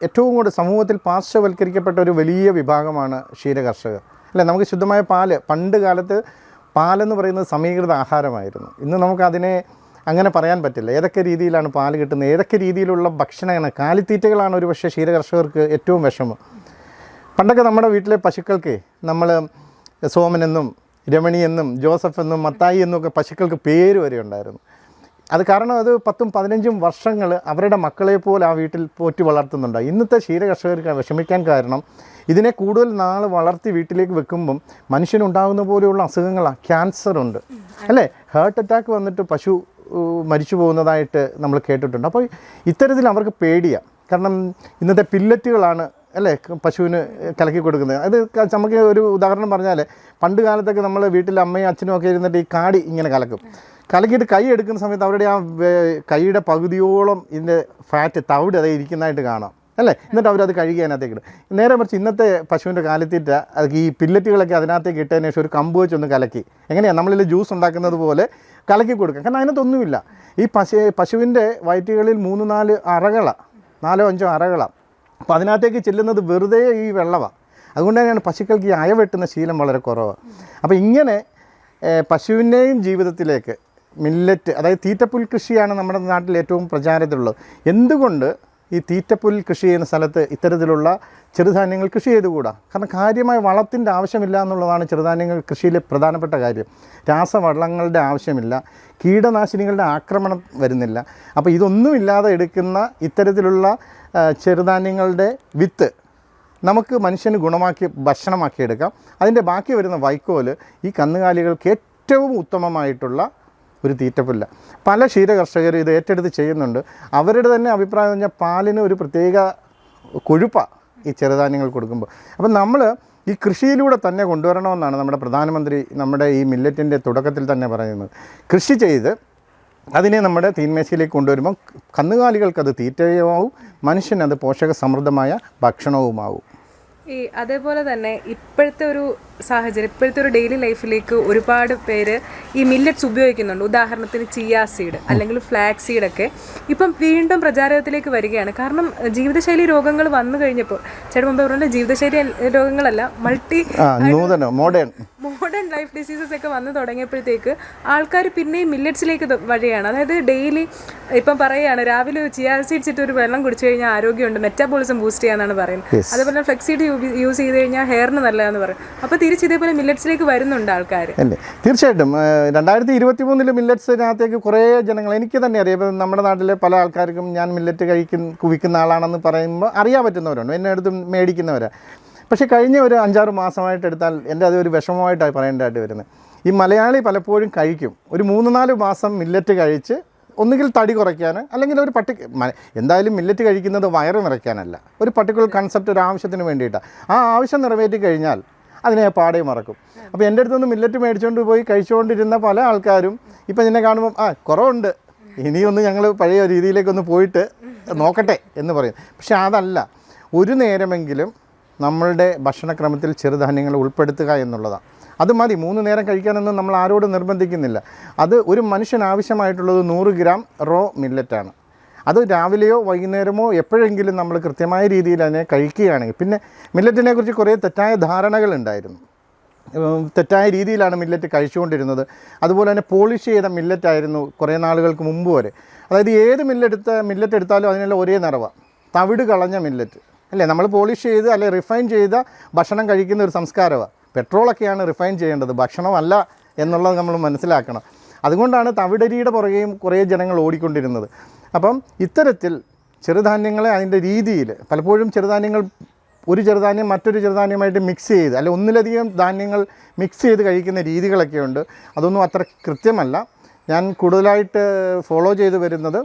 ഏറ്റവും കൂടുതൽ സമൂഹത്തിൽ പാർശ്വവൽക്കരിക്കപ്പെട്ട ഒരു വലിയ വിഭാഗമാണ് ക്ഷീര കർഷകർ. അല്ലേ, നമുക്ക് ശുദ്ധമായ പാല്, പണ്ട് കാലത്ത് പാലെന്ന് പറയുന്നത് സമീകൃത ആഹാരമായിരുന്നു. ഇന്ന് നമുക്കതിനെ അങ്ങനെ പറയാൻ പറ്റില്ല. ഏതൊക്കെ രീതിയിലാണ് പാല് കിട്ടുന്നത്, ഏതൊക്കെ രീതിയിലുള്ള ഭക്ഷണമാണ്, കാലിത്തീറ്റകളാണ് ഒരു പക്ഷേ ക്ഷീര കർഷകർക്ക് ഏറ്റവും വിഷമം. പണ്ടൊക്കെ നമ്മുടെ വീട്ടിലെ പശുക്കൾക്ക് നമ്മൾ സോമനെന്നും രമണിയെന്നും ജോസഫ് എന്നും മത്തായി എന്നൊക്കെ പശുക്കൾക്ക് പേര് വരെ ഉണ്ടായിരുന്നു. അത് കാരണം അത് 10-15 വർഷങ്ങൾ അവരുടെ മക്കളെ പോലെ ആ വീട്ടിൽ പോറ്റി വളർത്തുന്നുണ്ട്. ഇന്നത്തെ ക്ഷീര കർഷകർക്ക് വിഷമിക്കാൻ കാരണം ഇതിനെ കൂടുതൽ നാൾ വളർത്തി വീട്ടിലേക്ക് വെക്കുമ്പം മനുഷ്യനുണ്ടാകുന്ന പോലെയുള്ള അസുഖങ്ങളാണ്. ക്യാൻസറുണ്ട്, അല്ലേ, ഹാർട്ട് അറ്റാക്ക് വന്നിട്ട് പശു മരിച്ചു പോകുന്നതായിട്ട് നമ്മൾ കേട്ടിട്ടുണ്ട്. അപ്പോൾ ഇത്തരത്തിൽ അവർക്ക് പേടിയാണ്. കാരണം ഇന്നത്തെ പില്ലറ്റുകളാണ്, അല്ലേ, പശുവിന് കലക്കി കൊടുക്കുന്നത്. അത് നമുക്ക് ഒരു ഉദാഹരണം പറഞ്ഞാൽ, പണ്ട് കാലത്തൊക്കെ നമ്മൾ വീട്ടിൽ അമ്മയും അച്ഛനും ഒക്കെ ഇരുന്നിട്ട് ഈ കാടി ഇങ്ങനെ കലക്കിയിട്ട് കൈ എടുക്കുന്ന സമയത്ത് അവരുടെ ആ കൈയുടെ പകുതിയോളം ഇതിൻ്റെ ഫാറ്റ് തവിട് അതേ ഇരിക്കുന്നതായിട്ട് കാണാം, അല്ലേ. എന്നിട്ട് അവരത് കഴുകി അതിനകത്തേക്ക് ഇടും. നേരെ മറിച്ച് ഇന്നത്തെ പശുവിൻ്റെ കാലിത്തീറ്റ അത് ഈ പില്ലറ്റുകളൊക്കെ അതിനകത്തേക്ക് ഇട്ടതിന് ശേഷം ഒരു കമ്പ് വെച്ചൊന്ന് കലക്കി, എങ്ങനെയാണ് നമ്മളിൽ ജ്യൂസ് ഉണ്ടാക്കുന്നത് പോലെ കലക്കി കൊടുക്കുക. കാരണം അതിനകത്തൊന്നുമില്ല. ഈ പശുവിൻ്റെ വയറ്റുകളിൽ 3-4 അറകളാണ്, 4-5 അറകളാണ്. അപ്പോൾ അതിനകത്തേക്ക് ചെല്ലുന്നത് വെറുതെ ഈ വെള്ളമാണ്. അതുകൊണ്ട് തന്നെയാണ് പശുക്കൾക്ക് ഈ അയവെട്ടുന്ന ശീലം വളരെ കുറവാണ്. അപ്പോൾ ഇങ്ങനെ പശുവിൻ്റെയും ജീവിതത്തിലേക്ക് മില്ലറ്റ്, അതായത് തീറ്റപ്പുൽ കൃഷിയാണ് നമ്മുടെ നാട്ടിൽ ഏറ്റവും പ്രചാരത്തിലുള്ളത്. എന്തുകൊണ്ട് ഈ തീറ്റപ്പുൽ കൃഷി ചെയ്യുന്ന സ്ഥലത്ത് ഇത്തരത്തിലുള്ള ചെറുധാന്യങ്ങൾ കൃഷി ചെയ്തുകൂടാ? കാരണം കാര്യമായ വളത്തിൻ്റെ ആവശ്യമില്ല എന്നുള്ളതാണ് ചെറുധാന്യങ്ങൾ കൃഷിയിലെ പ്രധാനപ്പെട്ട കാര്യം. രാസവളങ്ങളുടെ ആവശ്യമില്ല, കീടനാശിനികളുടെ ആക്രമണം വരുന്നില്ല. അപ്പോൾ ഇതൊന്നുമില്ലാതെ എടുക്കുന്ന ഇത്തരത്തിലുള്ള ചെറുധാന്യങ്ങളുടെ വിത്ത് നമുക്ക് മനുഷ്യന് ഗുണമാക്കി ഭക്ഷണമാക്കി എടുക്കാം. അതിൻ്റെ ബാക്കി വരുന്ന വൈക്കോല് ഈ കന്നുകാലികൾക്ക് ഏറ്റവും ഉത്തമമായിട്ടുള്ള ഒരു തീറ്റപ്പുല്ല. പല ക്ഷീര കർഷകരും ഇത് ഏറ്റെടുത്ത് ചെയ്യുന്നുണ്ട്. അവരുടെ തന്നെ അഭിപ്രായം എന്ന് പറഞ്ഞാൽ പാലിന് ഒരു പ്രത്യേക കൊഴുപ്പാണ് ഈ ചെറുധാന്യങ്ങൾ കൊടുക്കുമ്പോൾ. അപ്പം നമ്മൾ ഈ കൃഷിയിലൂടെ തന്നെ കൊണ്ടുവരണമെന്നാണ് നമ്മുടെ പ്രധാനമന്ത്രി നമ്മുടെ ഈ മില്ലറ്റിൻ്റെ തുടക്കത്തിൽ തന്നെ പറയുന്നത്. കൃഷി ചെയ്ത് അതിനെ നമ്മുടെ തീന്മേശയിലേക്ക് കൊണ്ടുവരുമ്പോൾ കന്നുകാലികൾക്കത് തീറ്റയുമാവും, മനുഷ്യനത് പോഷക സമൃദ്ധമായ ഭക്ഷണവുമാവും. അതേപോലെ തന്നെ ഇപ്പോഴത്തെ ഒരു സാഹചര്യം, ഇപ്പോഴത്തെ ഒരു ഡെയിലി ലൈഫിലേക്ക് ഒരുപാട് പേര് ഈ മില്ലറ്റ്സ് ഉപയോഗിക്കുന്നുണ്ട്. ഉദാഹരണത്തിന് ചിയ സീഡ് അല്ലെങ്കിൽ ഫ്ലാക്സ് സീഡൊക്കെ ഇപ്പം വീണ്ടും പ്രചാരത്തിലേക്ക് വരികയാണ്. കാരണം ജീവിതശൈലി രോഗങ്ങൾ വന്നു കഴിഞ്ഞപ്പോൾ, ചേട്ടൻ മുമ്പ് പറഞ്ഞ ജീവിതശൈലി രോഗങ്ങളല്ല, മോഡേൺ ലൈഫ് ഡിസീസസ് ഒക്കെ വന്നു തുടങ്ങിയപ്പോഴത്തേക്ക് ആൾക്കാർ പിന്നെയും മില്ലറ്റ്സിലേക്ക് വഴിയാണ്. അതായത് ഡെയിലി ഇപ്പം പറയുകയാണ്, രാവിലെ ചിയ സീഡ്സ് ഇട്ട് ഒരു വെള്ളം കുടിച്ചു കഴിഞ്ഞാൽ ആരോഗ്യമുണ്ട്, മെറ്റാബോളിസം ബൂസ്റ്റ് ചെയ്യാന്നാണ് പറയുന്നത്. അതേപോലെ ഫ്ലെക്സ് സീഡ് യൂസ് ചെയ്ത് കഴിഞ്ഞാൽ ഹെയറിന് നല്ലതാണെന്ന് പറയും. അപ്പോൾ തിരിച്ച് ഇതേപോലെ മില്ലറ്റ്സിലേക്ക് വരുന്നുണ്ട് ആൾക്കാർ. അല്ലേ, തീർച്ചയായിട്ടും 2023 മില്ലറ്റ്സിനകത്തേക്ക് കുറേ ജനങ്ങൾ, എനിക്ക് തന്നെ അറിയാം. ഇപ്പം നമ്മുടെ നാട്ടിലെ പല ആൾക്കാർക്കും ഞാൻ മില്ലറ്റ് കുവിക്കുന്ന ആളാണെന്ന് പറയുമ്പോൾ അറിയാൻ പറ്റുന്നവരുണ്ട്, എന്നെ അടുത്ത് മേടിക്കുന്നവരാണ്. പക്ഷേ കഴിഞ്ഞ ഒരു 5-6 മാസമായിട്ട് എടുത്താൽ എൻ്റെ അതൊരു വിഷമമായിട്ടാണ് പറയേണ്ടതായിട്ട് വരുന്നത്. ഈ മലയാളി പലപ്പോഴും കഴിക്കും, ഒരു 3-4 മാസം മില്ലറ്റ് കഴിച്ച് ഒന്നുകിൽ തടി കുറയ്ക്കാൻ, അല്ലെങ്കിൽ ഒരു എന്തായാലും മില്ലറ്റ് കഴിക്കുന്നത് വയറ് നിറയ്ക്കാനല്ല, ഒരു പർട്ടിക്കുലർ കൺസെപ്റ്റ്, ഒരു ആവശ്യത്തിന് വേണ്ടിയിട്ടാണ്. ആ ആവശ്യം നിറവേറ്റി കഴിഞ്ഞാൽ അതിനെ പാടെ മറക്കും. അപ്പോൾ എൻ്റെ അടുത്തൊന്ന് മില്ലറ്റ് മേടിച്ചുകൊണ്ട് പോയി കഴിച്ചുകൊണ്ടിരുന്ന പല ആൾക്കാരും ഇപ്പം എന്നെ കാണുമ്പം കുറവുണ്ട്, ഇനിയൊന്ന് ഞങ്ങൾ പഴയ രീതിയിലേക്കൊന്ന് പോയിട്ട് നോക്കട്ടെ എന്ന് പറയും. പക്ഷെ അതല്ല, ഒരു നേരമെങ്കിലും നമ്മളുടെ ഭക്ഷണക്രമത്തിൽ ചെറുധാന്യങ്ങൾ ഉൾപ്പെടുത്തുക എന്നുള്ളതാണ്. അത് മതി, 3 നേരം കഴിക്കാനൊന്നും നമ്മൾ ആരോടും നിർബന്ധിക്കുന്നില്ല. അത് ഒരു മനുഷ്യന് ആവശ്യമായിട്ടുള്ളത് 100 ഗ്രാം റോ മില്ലറ്റാണ്. അത് രാവിലെയോ വൈകുന്നേരമോ എപ്പോഴെങ്കിലും നമ്മൾ കൃത്യമായ രീതിയിൽ അതിനെ കഴിക്കുകയാണെങ്കിൽ. പിന്നെ മില്ലറ്റിനെ കുറിച്ച് കുറേ തെറ്റായ ധാരണകളുണ്ടായിരുന്നു. തെറ്റായ രീതിയിലാണ് മില്ലറ്റ് കഴിച്ചുകൊണ്ടിരുന്നത്. അതുപോലെ തന്നെ പോളിഷ് ചെയ്ത മില്ലറ്റായിരുന്നു കുറേ നാളുകൾക്ക് മുമ്പ് വരെ. അതായത് ഏത് മില്ലറ്റ് എടുത്താലും അതിനെല്ലാം ഒരേ നിറവാണ്, തവിട് കളഞ്ഞ മില്ലറ്റ്, അല്ലേ. നമ്മൾ പോളിഷ് ചെയ്ത് അല്ലെ റിഫൈൻ ചെയ്ത ഭക്ഷണം കഴിക്കുന്ന ഒരു സംസ്കാരമാണ്. പെട്രോളൊക്കെയാണ് റിഫൈൻ ചെയ്യേണ്ടത്, ഭക്ഷണമല്ല എന്നുള്ളത് നമ്മൾ മനസ്സിലാക്കണം. അതുകൊണ്ടാണ് തവിടരിയുടെ പുറകെയും കുറേ ജനങ്ങൾ ഓടിക്കൊണ്ടിരുന്നത്. അപ്പം ഇത്തരത്തിൽ ചെറുധാന്യങ്ങളെ അതിൻ്റെ രീതിയിൽ പലപ്പോഴും ഒരു ചെറുധാന്യം മറ്റൊരു ചെറുധാന്യമായിട്ട് മിക്സ് ചെയ്ത്, അല്ലെ ഒന്നിലധികം ധാന്യങ്ങൾ മിക്സ് ചെയ്ത് കഴിക്കുന്ന രീതികളൊക്കെ ഉണ്ട്. അതൊന്നും അത്ര കൃത്യമല്ല. ഞാൻ കൂടുതലായിട്ട് ഫോളോ ചെയ്ത് വരുന്നത്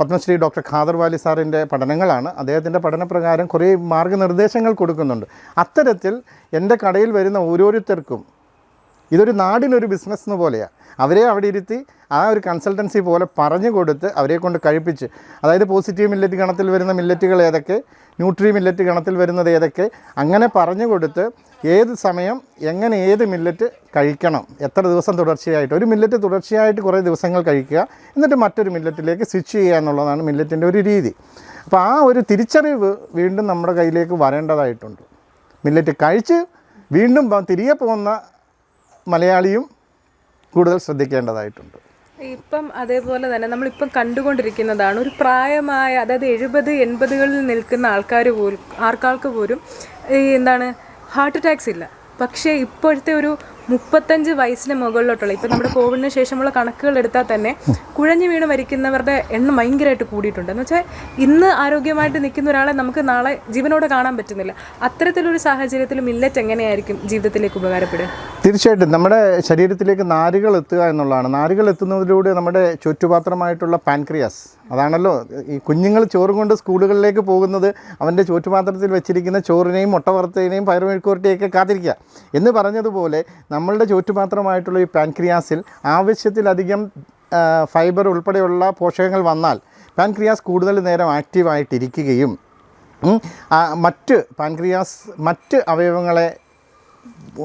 പത്മശ്രീ ഡോക്ടർ ഖാദർ വാലി സാറിൻ്റെ പഠനങ്ങളാണ്. അദ്ദേഹത്തിൻ്റെ പഠനപ്രകാരം കുറേ മാർഗ്ഗനിർദ്ദേശങ്ങൾ കൊടുക്കുന്നുണ്ട്. അത്തരത്തിൽ എൻ്റെ കടയിൽ വരുന്ന ഓരോരുത്തർക്കും ഇതൊരു നാടിനൊരു ബിസിനസ് പോലെയാണ്. അവരെ അവിടെ ഇരുത്തി ആ ഒരു കൺസൾട്ടൻസി പോലെ പറഞ്ഞു കൊടുത്ത് അവരെ കൊണ്ട് കഴിപ്പിച്ച്, അതായത് പോസിറ്റീവ് മില്ലറ്റ് ഗണത്തിൽ വരുന്ന മില്ലറ്റുകൾ ഏതൊക്കെ, ന്യൂട്രി മില്ലറ്റ് ഗണത്തിൽ വരുന്നത് ഏതൊക്കെ, അങ്ങനെ പറഞ്ഞു കൊടുത്ത് ഏത് സമയം എങ്ങനെ ഏത് മില്ലറ്റ് കഴിക്കണം, എത്ര ദിവസം തുടർച്ചയായിട്ട്, ഒരു മില്ലറ്റ് തുടർച്ചയായിട്ട് കുറേ ദിവസങ്ങൾ കഴിക്കുക, എന്നിട്ട് മറ്റൊരു മില്ലറ്റിലേക്ക് സ്വിച്ച് ചെയ്യുക എന്നുള്ളതാണ് മില്ലറ്റിൻ്റെ ഒരു രീതി. അപ്പോൾ ആ ഒരു തിരിച്ചറിവ് വീണ്ടും നമ്മുടെ കയ്യിലേക്ക് വരേണ്ടതായിട്ടുണ്ട്. മില്ലറ്റ് കഴിച്ച് വീണ്ടും തിരികെ പോകുന്ന മലയാളിയും കൂടുതൽ ശ്രദ്ധിക്കേണ്ടതായിട്ടുണ്ട്. ഇപ്പം അതേപോലെ തന്നെ നമ്മളിപ്പം കണ്ടുകൊണ്ടിരിക്കുന്നതാണ് ഒരു പ്രായമായ, അതായത് 70-80കളിൽ നിൽക്കുന്ന ആൾക്കാർക്ക് പോലും എന്താണ് ഹാർട്ട് അറ്റാക്സ് ഇല്ല. പക്ഷേ ഇപ്പോഴത്തെ ഒരു 35 വയസ്സിന് മുകളിലോട്ടുള്ള, ഇപ്പം നമ്മുടെ കോവിഡിന് ശേഷമുള്ള കണക്കുകൾ എടുത്താൽ തന്നെ കുഴഞ്ഞു വീണ് മരിക്കുന്നവരുടെ എണ്ണം ഭയങ്കരമായിട്ട് കൂടിയിട്ടുണ്ട്. എന്ന് വെച്ചാൽ ഇന്ന് ആരോഗ്യമായിട്ട് നിൽക്കുന്ന ഒരാളെ നമുക്ക് നാളെ ജീവനോടെ കാണാൻ പറ്റുന്നില്ല. അത്തരത്തിലൊരു സാഹചര്യത്തിൽ മില്ലറ്റ് എങ്ങനെയായിരിക്കും ജീവിതത്തിലേക്ക് ഉപകാരപ്പെടുക? തീർച്ചയായിട്ടും നമ്മുടെ ശരീരത്തിലേക്ക് നാരുകൾ എത്തുക എന്നുള്ളതാണ്. നാരുകൾ എത്തുന്നതിലൂടെ നമ്മുടെ ചുറ്റുപാത്രമായിട്ടുള്ള പാൻക്രിയാസ്, അതാണല്ലോ ഈ കുഞ്ഞുങ്ങൾ ചോറും കൊണ്ട് സ്കൂളുകളിലേക്ക് പോകുന്നത്, അവൻ്റെ ചുറ്റുപാത്രത്തിൽ വെച്ചിരിക്കുന്ന ചോറിനെയും മുട്ട വറുത്തതിനെയും പയറുമെഴുക്കുവരട്ടിയൊക്കെ കാത്തിരിക്കുക എന്ന് പറഞ്ഞതുപോലെ നമ്മളുടെ ചുറ്റുപാത്രമായിട്ടുള്ള ഈ പാൻക്രിയാസിൽ ആവശ്യത്തിലധികം ഫൈബർ ഉൾപ്പെടെയുള്ള പോഷകങ്ങൾ വന്നാൽ പാൻക്രിയാസ് കൂടുതൽ നേരം ആക്റ്റീവായിട്ടിരിക്കുകയും മറ്റ് അവയവങ്ങളെ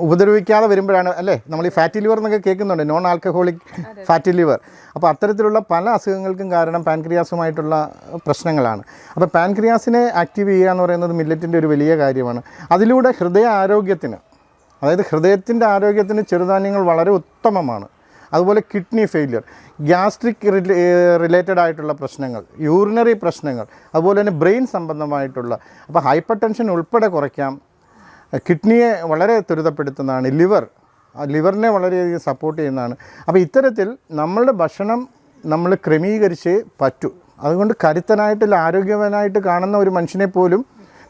ഉപദ്രവിക്കാതെ വരുമ്പോഴാണ് അല്ലേ നമ്മൾ ഈ ഫാറ്റി ലിവർ എന്നൊക്കെ കേൾക്കുന്നുണ്ട്, നോൺ ആൽക്കഹോളിക് ഫാറ്റി ലിവർ. അപ്പോൾ അത്തരത്തിലുള്ള പല അസുഖങ്ങൾക്കും കാരണം പാൻക്രിയാസുമായിട്ടുള്ള പ്രശ്നങ്ങളാണ്. അപ്പോൾ പാൻക്രിയാസിനെ ആക്റ്റീവ് ചെയ്യുക എന്ന് പറയുന്നത് മില്ലറ്റിൻ്റെ ഒരു വലിയ കാര്യമാണ്. അതിലൂടെ ഹൃദയ ആരോഗ്യത്തിന്, അതായത് ഹൃദയത്തിൻ്റെ ആരോഗ്യത്തിന് ചെറുധാന്യങ്ങൾ വളരെ ഉത്തമമാണ്. അതുപോലെ കിഡ്നി ഫെയിലിയർ, ഗ്യാസ്ട്രിക് റിലേറ്റഡ് ആയിട്ടുള്ള പ്രശ്നങ്ങൾ, യൂറിനറി പ്രശ്നങ്ങൾ, അതുപോലെ തന്നെ ബ്രെയിൻ സംബന്ധമായിട്ടുള്ള, അപ്പോൾ ഹൈപ്പർ ടെൻഷൻ ഉൾപ്പെടെ കുറയ്ക്കാം. കിഡ്നിയെ വളരെ ത്വരിതപ്പെടുത്തുന്നതാണ്. ലിവറിനെ വളരെയധികം സപ്പോർട്ട് ചെയ്യുന്നതാണ്. അപ്പോൾ ഇത്തരത്തിൽ നമ്മളുടെ ഭക്ഷണം നമ്മൾ ക്രമീകരിച്ചേ പറ്റൂ. അതുകൊണ്ട് കരുത്തനായിട്ടില്ല ആരോഗ്യവാനായിട്ട് കാണുന്ന ഒരു മനുഷ്യനെ പോലും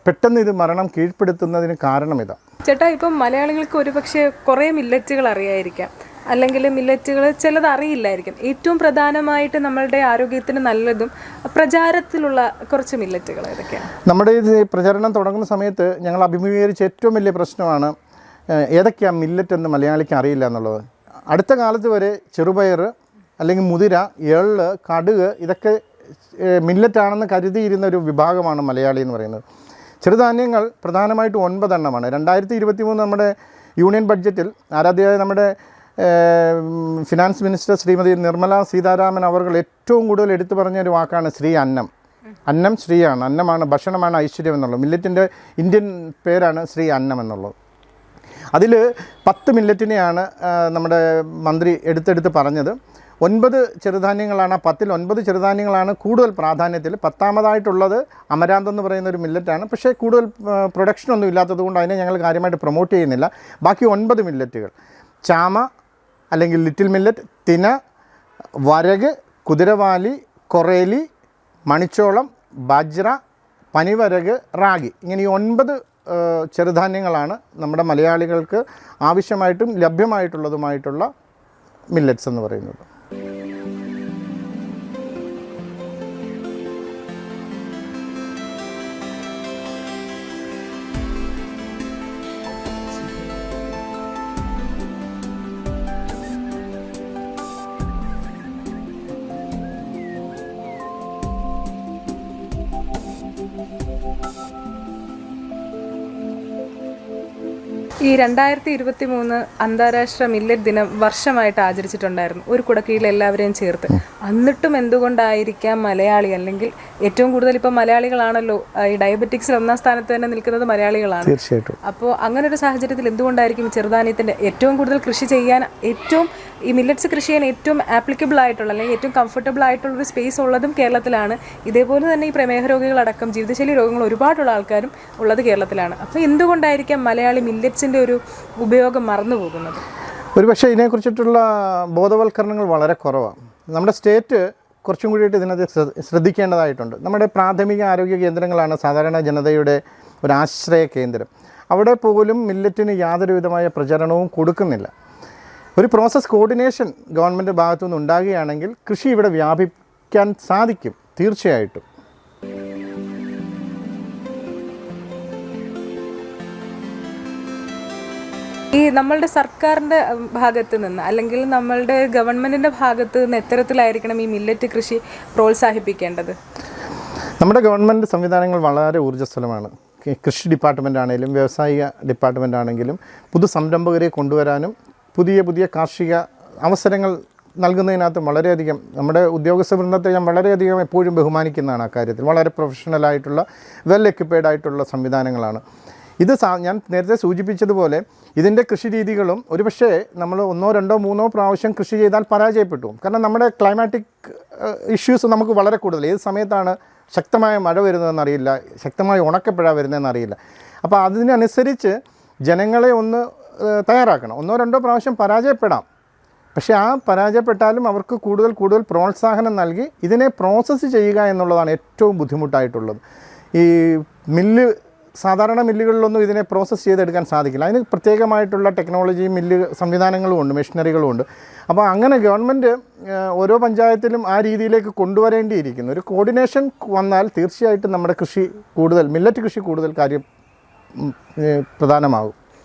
പെട്ടെന്ന് ഇത് മരണം കീഴ്പ്പെടുത്തുന്നതിന് കാരണം ഇതാണ്. ചേട്ടാ, ഇപ്പം മലയാളികൾക്ക് ഒരുപക്ഷെ കുറേ മില്ലറ്റുകൾ അറിയായിരിക്കാം, അല്ലെങ്കിൽ മില്ലറ്റുകൾ ചിലത് അറിയില്ലായിരിക്കും. ഏറ്റവും പ്രധാനമായിട്ട് നമ്മളുടെ ആരോഗ്യത്തിന് നല്ലതും പ്രചാരത്തിലുള്ള കുറച്ച് മില്ലറ്റുകൾ ഏതൊക്കെയാണ്? നമ്മുടെ ഇത് പ്രചരണം തുടങ്ങുന്ന സമയത്ത് ഞങ്ങൾ അഭിമുഖീകരിച്ച ഏറ്റവും വലിയ പ്രശ്നമാണ് ഏതൊക്കെയാണ് മില്ലറ്റ് എന്ന് മലയാളിക്ക് അറിയില്ല എന്നുള്ളത്. അടുത്ത കാലത്ത് വരെ ചെറുപയർ അല്ലെങ്കിൽ മുതിര, എള്ള്, കടുക് ഇതൊക്കെ മില്ലറ്റാണെന്ന് കരുതിയിരുന്ന ഒരു വിഭാഗമാണ് മലയാളി എന്ന് പറയുന്നത്. ചെറുധാന്യങ്ങൾ പ്രധാനമായിട്ട് 9 എണ്ണമാണ്. 2023 നമ്മുടെ യൂണിയൻ ബഡ്ജറ്റിൽ ആരാധ്യയായ നമ്മുടെ ഫിനാൻസ് മിനിസ്റ്റർ ശ്രീമതി നിർമ്മല സീതാരാമൻ അവർ ഏറ്റവും കൂടുതൽ എടുത്തു പറഞ്ഞ ഒരു വാക്കാണ് ശ്രീ അന്നം. അന്നം ശ്രീയാണ്, അന്നമാണ്, ഭക്ഷണമാണ് ഐശ്വര്യം എന്നുള്ളത്. മില്ലറ്റിൻ്റെ ഇന്ത്യൻ പേരാണ് ശ്രീ അന്നം എന്നുള്ളത്. അതിൽ 10 മില്ലറ്റിനെയാണ് നമ്മുടെ മന്ത്രി എടുത്തെടുത്ത് പറഞ്ഞത്. 9 ചെറുധാന്യങ്ങളാണ്. 10ൽ 9 ചെറുധാന്യങ്ങളാണ് കൂടുതൽ പ്രാധാന്യത്തിൽ. 10ാമതായിട്ടുള്ളത് അമരാന്ത് എന്ന് പറയുന്ന ഒരു മില്ലറ്റാണ്. പക്ഷേ കൂടുതൽ പ്രൊഡക്ഷനൊന്നും ഇല്ലാത്തത് കൊണ്ട് അതിനെ ഞങ്ങൾ കാര്യമായിട്ട് പ്രൊമോട്ട് ചെയ്യുന്നില്ല. ബാക്കി 9 മില്ലറ്റുകൾ: ചാമ അല്ലെങ്കിൽ ലിറ്റിൽ മില്ലറ്റ്, തിന, വരക്, കുതിരവാലി, കൊറേലി, മണിച്ചോളം, ബജ്ര, പനിവരക്, റാഗി, ഇങ്ങനെ ഈ 9 ചെറുധാന്യങ്ങളാണ് നമ്മുടെ മലയാളികൾക്ക് ആവശ്യമായിട്ടും ലഭ്യമായിട്ടുള്ളതുമായിട്ടുള്ള മില്ലറ്റ്സ് എന്ന് പറയുന്നത്. ഈ 2023 അന്താരാഷ്ട്ര മില്ലറ്റ് ദിനം വർഷമായിട്ട് ആചരിച്ചിട്ടുണ്ടായിരുന്നു, ഒരു കുടക്കീഴിൽ എല്ലാവരെയും ചേർത്ത്. എന്നിട്ടും എന്തുകൊണ്ടായിരിക്കാം മലയാളി, അല്ലെങ്കിൽ ഏറ്റവും കൂടുതൽ ഇപ്പം മലയാളികളാണല്ലോ ഈ ഡയബറ്റിക്സിൽ 1ാം സ്ഥാനത്ത് തന്നെ നിൽക്കുന്നത് മലയാളികളാണ്. തീർച്ചയായിട്ടും. അപ്പോൾ അങ്ങനെ ഒരു സാഹചര്യത്തിൽ എന്തുകൊണ്ടായിരിക്കും ചെറുധാന്യത്തിൻ്റെ ഏറ്റവും കൂടുതൽ കൃഷി ചെയ്യാൻ, ഈ മില്ലറ്റ്സ് കൃഷി ചെയ്യാൻ ഏറ്റവും ആപ്ലിക്കബിൾ ആയിട്ടുള്ള, അല്ലെങ്കിൽ ഏറ്റവും കംഫർട്ടബിൾ ആയിട്ടുള്ളൊരു സ്പേസ് ഉള്ളതും കേരളത്തിലാണ്. ഇതേപോലെ തന്നെ ഈ പ്രമേഹ രോഗികളടക്കം ജീവിതശൈലി രോഗങ്ങൾ ഒരുപാടുള്ള ആൾക്കാരും ഉള്ളത് കേരളത്തിലാണ്. അപ്പോൾ എന്തുകൊണ്ടായിരിക്കാം മലയാളി മില്ലറ്റ്സിൻ്റെ ഒരു ഉപയോഗം മറന്നു പോകുന്നത്? ഒരുപക്ഷെ ഇതിനെക്കുറിച്ചിട്ടുള്ള ബോധവൽക്കരണങ്ങൾ വളരെ കുറവാണ്. നമ്മുടെ സ്റ്റേറ്റ് കുറച്ചും കൂടിയിട്ട് ഇതിനകത്ത് ശ്രദ്ധിക്കേണ്ടതായിട്ടുണ്ട്. നമ്മുടെ പ്രാഥമിക ആരോഗ്യ കേന്ദ്രങ്ങളാണ് സാധാരണ ജനതയുടെ ഒരു ആശ്രയ കേന്ദ്രം. അവിടെ പോലും മില്ലറ്റിന് യാതൊരു വിധമായ പ്രചരണവും കൊടുക്കുന്നില്ല. ഒരു പ്രോസസ് കോർഡിനേഷൻ ഗവൺമെൻറ് ഭാഗത്തുനിന്ന് ഉണ്ടാകുകയാണെങ്കിൽ കൃഷി ഇവിടെ വിപുലീകരിക്കാൻ സാധിക്കും തീർച്ചയായിട്ടും. ഈ നമ്മളുടെ സർക്കാരിൻ്റെ ഭാഗത്ത് നിന്ന് അല്ലെങ്കിൽ നമ്മളുടെ ഗവൺമെൻറ്റിൻ്റെ ഭാഗത്ത് നിന്ന് എത്തരത്തിലായിരിക്കണം ഈ മില്ലറ്റ് കൃഷി പ്രോത്സാഹിപ്പിക്കേണ്ടത്? നമ്മുടെ ഗവൺമെൻറ് സംവിധാനങ്ങൾ വളരെ ഊർജ്ജസ്വലമാണ്. കൃഷി ഡിപ്പാർട്ട്മെൻ്റ് ആണെങ്കിലും വ്യവസായിക ഡിപ്പാർട്ട്മെൻ്റ് ആണെങ്കിലും പുതു സംരംഭകരെ കൊണ്ടുവരാനും പുതിയ പുതിയ കാർഷിക അവസരങ്ങൾ നൽകുന്നതിനകത്ത് വളരെയധികം നമ്മുടെ ഉദ്യോഗസ്ഥ വൃന്ദത്തെ ഞാൻ വളരെയധികം എപ്പോഴും ബഹുമാനിക്കുന്നതാണ്. ആ കാര്യത്തിൽ വളരെ പ്രൊഫഷണലായിട്ടുള്ള വെൽ എക്യുപ്പേർഡ് ആയിട്ടുള്ള സംവിധാനങ്ങളാണ് ഇത്. ഞാൻ നേരത്തെ സൂചിപ്പിച്ചതുപോലെ ഇതിൻ്റെ കൃഷി രീതികളും ഒരുപക്ഷെ നമ്മൾ 1, 2, 3 പ്രാവശ്യം കൃഷി ചെയ്താൽ പരാജയപ്പെട്ടു. കാരണം നമ്മുടെ ക്ലൈമാറ്റിക് ഇഷ്യൂസ് നമുക്ക് വളരെ കൂടുതൽ, ഏത് സമയത്താണ് ശക്തമായ മഴ വരുന്നതെന്നറിയില്ല, ശക്തമായ ഉണക്കപ്പഴ വരുന്നതെന്നറിയില്ല. അപ്പോൾ അതിനനുസരിച്ച് ജനങ്ങളെ ഒന്ന് തയ്യാറാക്കണം. 1, 2 പ്രാവശ്യം പരാജയപ്പെടാം, പക്ഷേ ആ പരാജയപ്പെട്ടാലും അവർക്ക് കൂടുതൽ പ്രോത്സാഹനം നൽകി ഇതിനെ പ്രോസസ്സ് ചെയ്യുക എന്നുള്ളതാണ് ഏറ്റവും ബുദ്ധിമുട്ടായിട്ടുള്ളത്. ഈ സാധാരണ മില്ലുകളിലൊന്നും ഇതിനെ പ്രോസസ്സ് ചെയ്തെടുക്കാൻ സാധിക്കില്ല. അതിന് പ്രത്യേകമായിട്ടുള്ള ടെക്നോളജി മില്ല് സംവിധാനങ്ങളും ഉണ്ട്, മെഷീനറികളും ഉണ്ട്. അപ്പോൾ അങ്ങനെ ഗവൺമെൻറ് ഓരോ പഞ്ചായത്തിലും ആ രീതിയിലേക്ക് കൊണ്ടുവരേണ്ടിയിരിക്കുന്നു. ഒരു കോർഡിനേഷൻ വന്നാൽ തീർച്ചയായിട്ടും നമ്മുടെ മില്ലറ്റ് കൃഷി കൂടുതൽ പ്രധാനമാകും.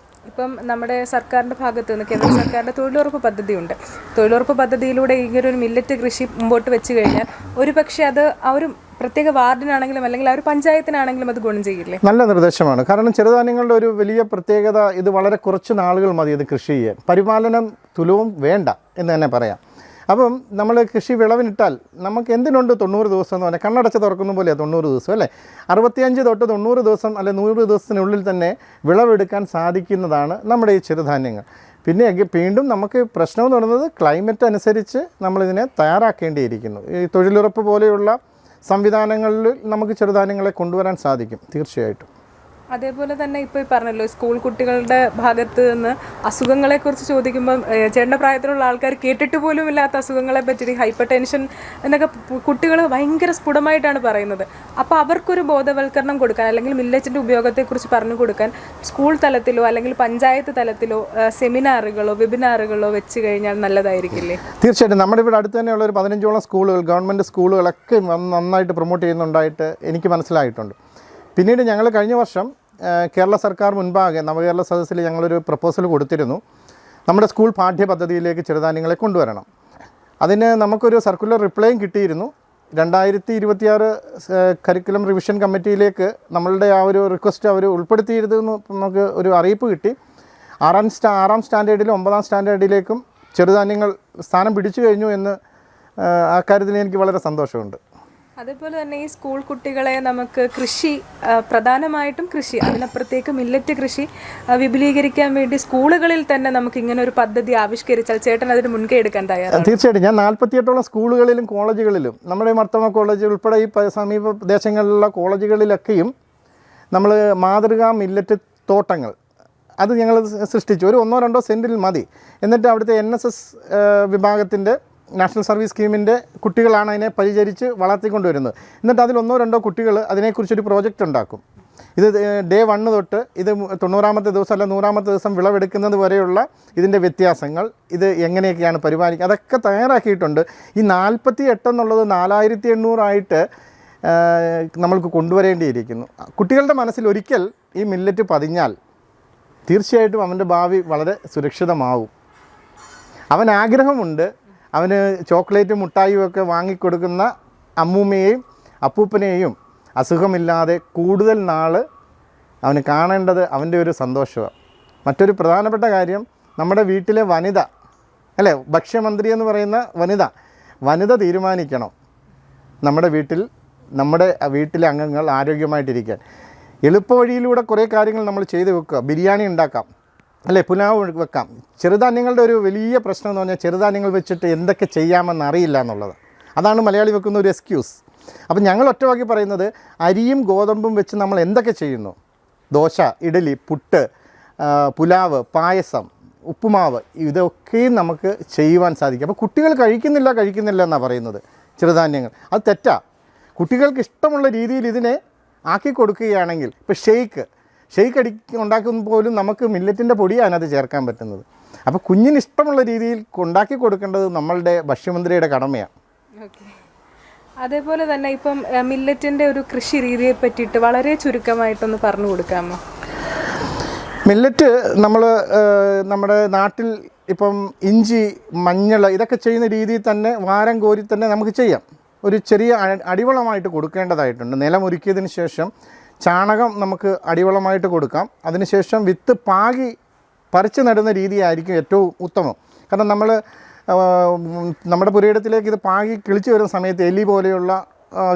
ഇപ്പം നമ്മുടെ സർക്കാരിൻ്റെ ഭാഗത്ത് നിന്ന് കേന്ദ്ര സർക്കാരിൻ്റെ തൊഴിലുറപ്പ് പദ്ധതിയുണ്ട്. തൊഴിലുറപ്പ് പദ്ധതിയിലൂടെ ഇങ്ങനൊരു മില്ലറ്റ് കൃഷി മുമ്പോട്ട് വെച്ച് കഴിഞ്ഞാൽ ഒരു പക്ഷേ അത് ആ ഒരു പ്രത്യേക വാർഡിനാണെങ്കിലും അല്ലെങ്കിൽ ആ ഒരു പഞ്ചായത്തിനാണെങ്കിലും അത് ഗുണം ചെയ്യില്ലേ? നല്ല നിർദ്ദേശമാണ്. കാരണം ചെറുധാന്യങ്ങളുടെ ഒരു വലിയ പ്രത്യേകത ഇത് വളരെ കുറച്ച് നാളുകൾ മതി ഇത് കൃഷി ചെയ്യാൻ. പരിപാലനം തുലവും വേണ്ട എന്ന് തന്നെ പറയാം. അപ്പം നമ്മൾ കൃഷി വിളവിനിട്ടാൽ നമുക്ക് എന്തിനുണ്ട് 90 ദിവസം എന്ന് പറഞ്ഞാൽ കണ്ണടച്ച് തുറക്കുന്ന പോലെയാണ് 90 ദിവസം അല്ലേ. 65 തൊട്ട് 90 ദിവസം അല്ലെ 100 ദിവസത്തിനുള്ളിൽ തന്നെ വിളവെടുക്കാൻ സാധിക്കുന്നതാണ് നമ്മുടെ ഈ ചെറുധാന്യങ്ങൾ. പിന്നെ വീണ്ടും നമുക്ക് പ്രശ്നം എന്ന് പറയുന്നത് ക്ലൈമറ്റ് അനുസരിച്ച് നമ്മളിതിനെ തയ്യാറാക്കേണ്ടിയിരിക്കുന്നു. ഈ തൊഴിലുറപ്പ് പോലെയുള്ള സംവിധാനങ്ങളിൽ നമുക്ക് ചെറുധാന്യങ്ങളെ കൊണ്ടുവരാൻ സാധിക്കും തീർച്ചയായിട്ടും. അതേപോലെ തന്നെ ഇപ്പോൾ ഈ പറഞ്ഞല്ലോ സ്കൂൾ കുട്ടികളുടെ ഭാഗത്ത് നിന്ന് അസുഖങ്ങളെക്കുറിച്ച് ചോദിക്കുമ്പം ചേട്ടൻ്റെ പ്രായത്തിലുള്ള ആൾക്കാർ കേട്ടിട്ട് പോലും ഇല്ലാത്ത അസുഖങ്ങളെ പറ്റി ഹൈപ്പർ ടെൻഷൻ എന്നൊക്കെ കുട്ടികൾ ഭയങ്കര സ്ഫുടമായിട്ടാണ് പറയുന്നത്. അപ്പോൾ അവർക്കൊരു ബോധവൽക്കരണം കൊടുക്കാൻ അല്ലെങ്കിൽ മില്ലറ്റിൻ്റെ ഉപയോഗത്തെക്കുറിച്ച് പറഞ്ഞു കൊടുക്കാൻ സ്കൂൾ തലത്തിലോ അല്ലെങ്കിൽ പഞ്ചായത്ത് തലത്തിലോ സെമിനാറുകളോ വെബിനാറുകളോ വെച്ച് കഴിഞ്ഞാൽ നല്ലതായിരിക്കില്ലേ? തീർച്ചയായിട്ടും. നമ്മുടെ ഇവിടെ അടുത്ത് തന്നെയുള്ള ഒരു 15ഓളം സ്കൂളുകൾ, ഗവൺമെൻറ് സ്കൂളുകളൊക്കെ നന്നായിട്ട് പ്രൊമോട്ട് ചെയ്യുന്നുണ്ടായിട്ട് എനിക്ക് മനസ്സിലായിട്ടുണ്ട്. പിന്നീട് ഞങ്ങൾ കഴിഞ്ഞ വർഷം കേരള സർക്കാർ മുൻപാകെ നവകേരള സദസ്സിൽ ഞങ്ങളൊരു പ്രപ്പോസൽ കൊടുത്തിരുന്നു. നമ്മുടെ സ്കൂൾ പാഠ്യപദ്ധതിയിലേക്ക് ചെറുധാന്യങ്ങളെ കൊണ്ടുവരണം. അതിന് നമുക്കൊരു സർക്കുലർ റിപ്ലൈയും കിട്ടിയിരുന്നു. 2026 കരിക്കുലം റിവിഷൻ കമ്മിറ്റിയിലേക്ക് നമ്മളുടെ ആ ഒരു റിക്വസ്റ്റ് അവർ ഉൾപ്പെടുത്തിയിരുന്നെന്ന് നമുക്ക് ഒരു അറിയിപ്പ് കിട്ടി. 6ാം സ്റ്റാൻഡേർഡിലും 9ാം സ്റ്റാൻഡേർഡിലേക്കും ചെറുധാന്യങ്ങൾ സ്ഥാനം പിടിച്ചു കഴിഞ്ഞു എന്ന് ആ കാര്യത്തിൽ എനിക്ക് വളരെ സന്തോഷമുണ്ട്. അതേപോലെ തന്നെ ഈ സ്കൂൾ കുട്ടികളെ നമുക്ക് കൃഷി, പ്രധാനമായിട്ടും കൃഷി, അതിനപ്പുറത്തേക്ക് മില്ലറ്റ് കൃഷി വിപുലീകരിക്കാൻ വേണ്ടി സ്കൂളുകളിൽ തന്നെ നമുക്ക് ഇങ്ങനെ ഒരു പദ്ധതി ആവിഷ്കരിച്ചാൽ ചേട്ടൻ അതിന് മുൻകൈ എടുക്കാൻ തയ്യാറാണ്? തീർച്ചയായിട്ടും. ഞാൻ 48ഓളം സ്കൂളുകളിലും കോളേജുകളിലും നമ്മുടെ മർത്തമ കോളേജ് ഉൾപ്പെടെ ഈ സമീപ പ്രദേശങ്ങളിലുള്ള കോളേജുകളിലൊക്കെയും നമ്മൾ മാതൃകാ മില്ലറ്റ് തോട്ടങ്ങൾ അത് ഞങ്ങൾ സൃഷ്ടിച്ചു. ഒരു 1 or 2 സെൻറ്റിൽ മതി. എന്നിട്ട് അവിടുത്തെ NSS വിഭാഗത്തിൻ്റെ നാഷണൽ സർവീസ് സ്കീമിൻ്റെ കുട്ടികളാണ് അതിനെ പരിചരിച്ച് വളർത്തിക്കൊണ്ടുവരുന്നത്. എന്നിട്ട് അതിൽ 1 or 2 കുട്ടികൾ അതിനെക്കുറിച്ചൊരു പ്രോജക്റ്റ് ഉണ്ടാക്കും. ഇത് ഡേ 1 തൊട്ട് ഇത് 90ാമത്തെ ദിവസം അല്ല 100ാമത്തെ ദിവസം വിളവെടുക്കുന്നത് വരെയുള്ള ഇതിൻ്റെ വ്യത്യാസങ്ങൾ, ഇത് എങ്ങനെയൊക്കെയാണ് പരിപാലിക്കുക, അതൊക്കെ തയ്യാറാക്കിയിട്ടുണ്ട്. ഈ 48 എന്നുള്ളത് 4800 ആയിട്ട് നമ്മൾക്ക് കൊണ്ടുവരേണ്ടിയിരിക്കുന്നു. കുട്ടികളുടെ മനസ്സിൽ ഒരിക്കൽ ഈ മില്ലറ്റ് പതിഞ്ഞാൽ തീർച്ചയായിട്ടും അവൻ്റെ ഭാവി വളരെ സുരക്ഷിതമാവും. അവൻ ആഗ്രഹമുണ്ട്, അവന് ചോക്ലേറ്റും മുട്ടായിയും ഒക്കെ വാങ്ങിക്കൊടുക്കുന്ന അമ്മൂമ്മയെയും അപ്പൂപ്പനെയും അസുഖമില്ലാതെ കൂടുതൽ നാൾ അവന് കാണേണ്ടത് അവൻ്റെ ഒരു സന്തോഷമാണ്. മറ്റൊരു പ്രധാനപ്പെട്ട കാര്യം, നമ്മുടെ വീട്ടിലെ വനിത അല്ലേ, ഭക്ഷ്യമന്ത്രി എന്ന് പറയുന്ന വനിത തീരുമാനിക്കണം നമ്മുടെ വീട്ടിലെ അംഗങ്ങൾ ആരോഗ്യമായിട്ടിരിക്കാൻ. എളുപ്പവഴിയിലൂടെ കുറേ കാര്യങ്ങൾ നമ്മൾ ചെയ്ത് വെക്കുക. ബിരിയാണി ഉണ്ടാക്കാം അല്ലേ, പുലാവ് വെക്കാം. ചെറുധാന്യങ്ങളുടെ ഒരു വലിയ പ്രശ്നം എന്ന് പറഞ്ഞാൽ ചെറുധാന്യങ്ങൾ വെച്ചിട്ട് എന്തൊക്കെ ചെയ്യാമെന്ന് അറിയില്ല എന്നുള്ളത്. അതാണ് മലയാളി വെക്കുന്ന ഒരു എക്സ്ക്യൂസ്. അപ്പം ഞങ്ങൾ ഒറ്റവാക്കി പറയുന്നത്, അരിയും ഗോതമ്പും വെച്ച് നമ്മൾ എന്തൊക്കെ ചെയ്യുന്നു, ദോശ, ഇഡലി, പുട്ട്, പുലാവ്, പായസം, ഉപ്പുമാവ്, ഇതൊക്കെയും നമുക്ക് ചെയ്യുവാൻ സാധിക്കും. അപ്പോൾ കുട്ടികൾ കഴിക്കുന്നില്ല എന്നാണ് പറയുന്നത് ചെറുധാന്യങ്ങൾ. അത് തെറ്റാ. കുട്ടികൾക്ക് ഇഷ്ടമുള്ള രീതിയിൽ ഇതിനെ ആക്കി കൊടുക്കുകയാണെങ്കിൽ, ഇപ്പോൾ ഷെയ്ക്ക് ഉണ്ടാക്കുന്ന പോലും നമുക്ക് മില്ലറ്റിൻ്റെ പൊടിയാണ് അതിനകത്ത് ചേർക്കാൻ പറ്റുന്നത്. അപ്പോൾ കുഞ്ഞിന് ഇഷ്ടമുള്ള രീതിയിൽ ഉണ്ടാക്കി കൊടുക്കേണ്ടത് നമ്മളുടെ ഭക്ഷ്യമന്ത്രിയുടെ കടമയാണ്. അതേപോലെ തന്നെ ഇപ്പം മില്ലറ്റിൻ്റെ ഒരു കൃഷി രീതിയെ പറ്റിയിട്ട് വളരെ ചുരുക്കമായിട്ടൊന്ന് പറഞ്ഞു കൊടുക്കാമോ? മില്ലറ്റ് നമ്മൾ നമ്മുടെ നാട്ടിൽ ഇപ്പം ഇഞ്ചി, മഞ്ഞൾ ഇതൊക്കെ ചെയ്യുന്ന രീതിയിൽ തന്നെ വാരം കോരി തന്നെ നമുക്ക് ചെയ്യാം. ഒരു ചെറിയ അടിവളമായിട്ട് കൊടുക്കേണ്ടതായിട്ടുണ്ട്. നിലമൊരുക്കിയതിന് ശേഷം ചാണകം നമുക്ക് അടിവളമായിട്ട് കൊടുക്കാം. അതിനുശേഷം വിത്ത് പാകി പറിച്ച് നടുന്ന രീതിയായിരിക്കും ഏറ്റവും ഉത്തമം. കാരണം നമ്മൾ നമ്മുടെ പുരയിടത്തിലേക്ക് ഇത് പാകി കിളിച്ച് വരുന്ന സമയത്ത് എലി പോലെയുള്ള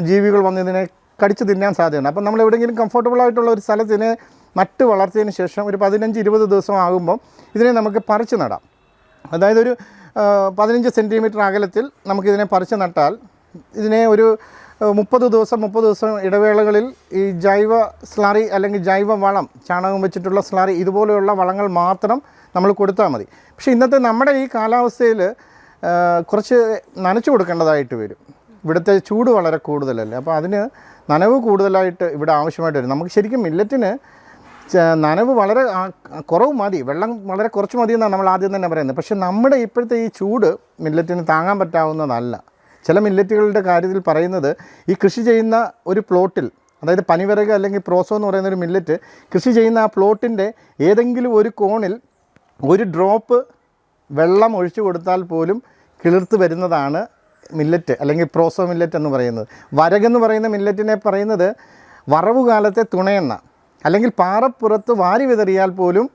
ജീവികൾ വന്ന് ഇതിനെ കടിച്ച് തിന്നാൻ സാധ്യതയുണ്ട്. അപ്പം നമ്മൾ എവിടെയെങ്കിലും കംഫർട്ടബിളായിട്ടുള്ള ഒരു സ്ഥലത്തിന് നട്ട് വളർത്തിയതിന് ശേഷം ഒരു 15-20 ദിവസം ആകുമ്പം ഇതിനെ നമുക്ക് പറിച്ച് നടാം. അതായത് ഒരു 15 സെൻറ്റിമീറ്റർ അകലത്തിൽ നമുക്കിതിനെ പറിച്ച് നട്ടാൽ ഇതിനെ ഒരു 30 ദിവസം ഇടവേളകളിൽ ഈ ജൈവ സ്ലറി അല്ലെങ്കിൽ ജൈവ വളം, ചാണകം വെച്ചിട്ടുള്ള സ്ലറി ഇതുപോലെയുള്ള വളങ്ങൾ മാത്രം നമ്മൾ കൊടുത്താൽ മതി. പക്ഷേ ഇന്നത്തെ നമ്മുടെ ഈ കാലാവസ്ഥയിൽ കുറച്ച് നനച്ചു കൊടുക്കേണ്ടതായിട്ട് വരും. ഇവിടുത്തെ ചൂട് വളരെ കൂടുതലല്ലേ, അപ്പോൾ അതിന് നനവ് കൂടുതലായിട്ട് ഇവിടെ ആവശ്യമായിട്ട് വരും. നമുക്ക് ശരിക്കും മില്ലറ്റിന് നനവ് വളരെ കുറവ് മതി, വെള്ളം വളരെ കുറച്ച് മതി എന്നാണ് നമ്മൾ ആദ്യം തന്നെ പറയുന്നത്. പക്ഷേ നമ്മുടെ ഇപ്പോഴത്തെ ഈ ചൂട് മില്ലറ്റിന് താങ്ങാൻ പറ്റാവുന്നതല്ല. ചില മില്ലറ്റുകളുടെ കാര്യത്തിൽ പറയുന്നത് ഈ കൃഷി ചെയ്യുന്ന ഒരു പ്ലോട്ടിൽ, അതായത് പനിവരക അല്ലെങ്കിൽ പ്രോസോ എന്ന് പറയുന്ന ഒരു മില്ലറ്റ് കൃഷി ചെയ്യുന്ന ആ പ്ലോട്ടിൻ്റെ ഏതെങ്കിലും ഒരു കോണിൽ ഒരു ഡ്രോപ്പ് വെള്ളം ഒഴിച്ചു കൊടുത്താൽ പോലും കിളിർത്ത് വരുന്നതാണ് മില്ലറ്റ് അല്ലെങ്കിൽ പ്രോസോ മില്ലറ്റ് എന്ന് പറയുന്നത്. വരകെന്ന് പറയുന്ന മില്ലറ്റിനെ പറയുന്നത് വറവുകാലത്തെ തുണയെന്ന, അല്ലെങ്കിൽ പാറപ്പുറത്ത് വാരി വിതറിയാൽ പോലും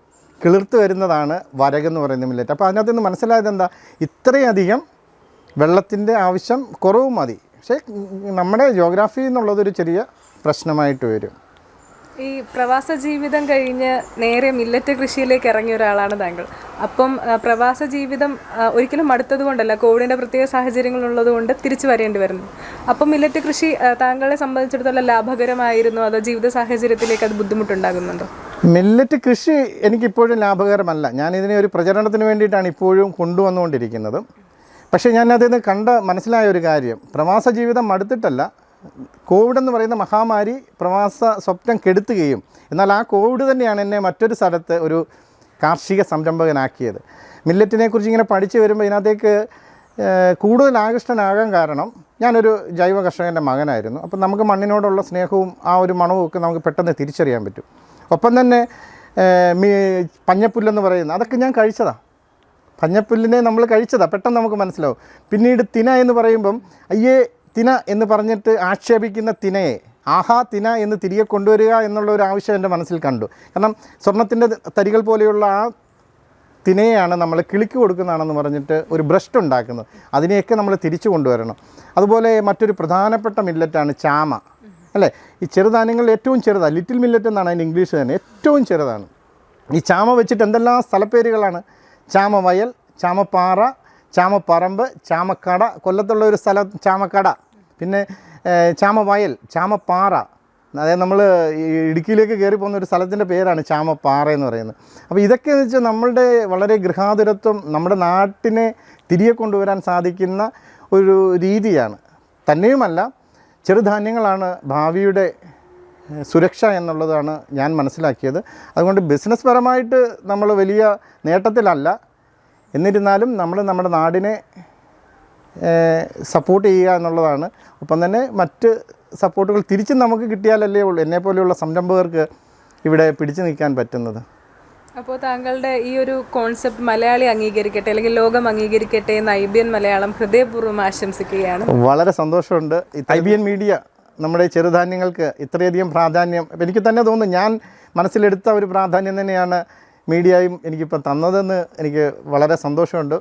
കിളിർത്ത് വരുന്നതാണ് വരകെന്ന് പറയുന്ന മില്ലറ്റ്. അപ്പോൾ അതിനകത്ത് നിന്ന് മനസ്സിലായത് എന്താ, ഇത്രയധികം വെള്ളത്തിൻ്റെ ആവശ്യം കുറവ് മതി. പക്ഷേ നമ്മുടെ ജോഗ്രാഫി എന്നുള്ളതൊരു ചെറിയ പ്രശ്നമായിട്ട് വരും. ഈ പ്രവാസ ജീവിതം കഴിഞ്ഞ് നേരെ മില്ലറ്റ് കൃഷിയിലേക്ക് ഇറങ്ങിയ ഒരാളാണ് താങ്കൾ. അപ്പം പ്രവാസ ജീവിതം ഒരിക്കലും മടുത്തത് കൊണ്ടല്ല, കോവിഡിൻ്റെ പ്രത്യേക സാഹചര്യങ്ങളുള്ളത് കൊണ്ട് തിരിച്ചു വരേണ്ടി വരുന്നു. അപ്പം മില്ലറ്റ് കൃഷി താങ്കളെ സംബന്ധിച്ചിടത്തോളം ലാഭകരമായിരുന്നു, അതോ ജീവിത സാഹചര്യത്തിലേക്ക് അത് ബുദ്ധിമുട്ടുണ്ടാകുന്നുണ്ടോ? മില്ലറ്റ് കൃഷി എനിക്കിപ്പോഴും ലാഭകരമല്ല. ഞാനിതിനെ ഒരു പ്രചരണത്തിന് വേണ്ടിയിട്ടാണ് ഇപ്പോഴും കൊണ്ടുവന്നുകൊണ്ടിരിക്കുന്നത്. പക്ഷേ ഞാനതിന് മനസ്സിലായ ഒരു കാര്യം, പ്രവാസ ജീവിതം മടുത്തിട്ടല്ല, കോവിഡ് എന്ന് പറയുന്ന മഹാമാരി പ്രവാസ സ്വപ്നം കെടുത്തുകയും എന്നാൽ ആ കോവിഡ് തന്നെയാണ് എന്നെ മറ്റൊരു സ്ഥലത്ത് ഒരു കാർഷിക സംരംഭകനാക്കിയത്. മില്ലറ്റിനെക്കുറിച്ച് ഇങ്ങനെ പഠിച്ചു വരുമ്പോൾ ഇതിനകത്തേക്ക് കൂടുതൽ ആകൃഷ്ടനാകാൻ കാരണം ഞാനൊരു ജൈവ കർഷകൻ്റെ മകനായിരുന്നു. അപ്പം നമുക്ക് മണ്ണിനോടുള്ള സ്നേഹവും ആ ഒരു മണവും ഒക്കെ നമുക്ക് പെട്ടെന്ന് തിരിച്ചറിയാൻ പറ്റും. ഒപ്പം തന്നെ പഞ്ഞപ്പുല്ലെന്ന് പറയുന്നത് അതൊക്കെ ഞാൻ കഴിച്ചതാണ്. പഞ്ഞപ്പുല്ലിനെ നമ്മൾ കഴിച്ചതാണ്, പെട്ടെന്ന് നമുക്ക് മനസ്സിലാവും. പിന്നീട് തിന എന്ന് പറയുമ്പം അയ്യേ തിന എന്ന് പറഞ്ഞിട്ട് ആക്ഷേപിക്കുന്ന തിനയെ ആഹാ തിന എന്ന് തിരികെ കൊണ്ടുവരിക എന്നുള്ള ഒരു ആവശ്യം എൻ്റെ മനസ്സിൽ കണ്ടു. കാരണം സ്വർണത്തിൻ്റെ തരികൾ പോലെയുള്ള ആ തിനയാണ് നമ്മൾ കിളിക്ക് കൊടുക്കുന്നതാണെന്ന് പറഞ്ഞിട്ട് ഒരു ഭ്രഷ്ട് ഉണ്ടാക്കുന്നത്. അതിനെയൊക്കെ നമ്മൾ തിരിച്ചു കൊണ്ടുവരണം. അതുപോലെ മറ്റൊരു പ്രധാനപ്പെട്ട മില്ലറ്റാണ് ചാമ, അല്ലേ? ഈ ചെറുധാന്യങ്ങളിൽ ഏറ്റവും ചെറുതാണ്, ലിറ്റിൽ മില്ലറ്റ് എന്നാണ് അതിൻ്റെ ഇംഗ്ലീഷ് തന്നെ, ഏറ്റവും ചെറുതാണ്. ഈ ചാമ വെച്ചിട്ട് എന്തെല്ലാം സ്ഥലപ്പേരുകളാണ്. ചാമവയൽ, ചാമപ്പാറ, ചാമപ്പറമ്പ്, ചാമക്കട, കൊല്ലത്തുള്ള ഒരു സ്ഥലം ചാമക്കട, പിന്നെ ചാമവയൽ, ചാമപ്പാറ. അതായത് നമ്മൾ ഇടുക്കിയിലേക്ക് കയറി പോകുന്ന ഒരു സ്ഥലത്തിൻ്റെ പേരാണ് ചാമപ്പാറ എന്ന് പറയുന്നത്. അപ്പോൾ ഇതൊക്കെ എന്ന് വെച്ചാൽ നമ്മളുടെ വളരെ ഗൃഹാതുരത്വം, നമ്മുടെ നാട്ടിനെ തിരികെ കൊണ്ടുവരാൻ സാധിക്കുന്ന ഒരു രീതിയാണ്. തന്നെയുമല്ല, ചെറുധാന്യങ്ങളാണ് ഭാവിയുടെ സുരക്ഷ എന്നുള്ളതാണ് ഞാൻ മനസ്സിലാക്കിയത്. അതുകൊണ്ട് ബിസിനസ് പരമായിട്ട് നമ്മൾ വലിയ നേട്ടത്തിലല്ല, എന്നിരുന്നാലും നമ്മൾ നമ്മുടെ നാടിനെ സപ്പോർട്ട് ചെയ്യുക എന്നുള്ളതാണ്. ഒപ്പം തന്നെ മറ്റ് സപ്പോർട്ടുകൾ തിരിച്ചും നമുക്ക് കിട്ടിയാലല്ലേ ഉള്ളൂ എന്നെപ്പോലെയുള്ള സംരംഭകർക്ക് ഇവിടെ പിടിച്ചു നിൽക്കാൻ പറ്റുന്നത്. അപ്പോൾ താങ്കളുടെ ഈ ഒരു കോൺസെപ്റ്റ് മലയാളി അംഗീകരിക്കട്ടെ, അല്ലെങ്കിൽ ലോകം അംഗീകരിക്കട്ടെ എന്ന് IBN മലയാളം ഹൃദയപൂർവ്വം ആശംസിക്കുകയാണ്. വളരെ സന്തോഷമുണ്ട്. IBN മീഡിയ നമ്മുടെ ചെറുധാന്യങ്ങൾക്ക് ഇത്രയധികം പ്രാധാന്യം എനിക്ക് തന്നെ തോന്നുന്നു. ഞാൻ മനസ്സിലെടുത്ത ഒരു പ്രാധാന്യം തന്നെയാണ് മീഡിയയും എനിക്കിപ്പോൾ തന്നതെന്ന് എനിക്ക് വളരെ സന്തോഷമുണ്ട്.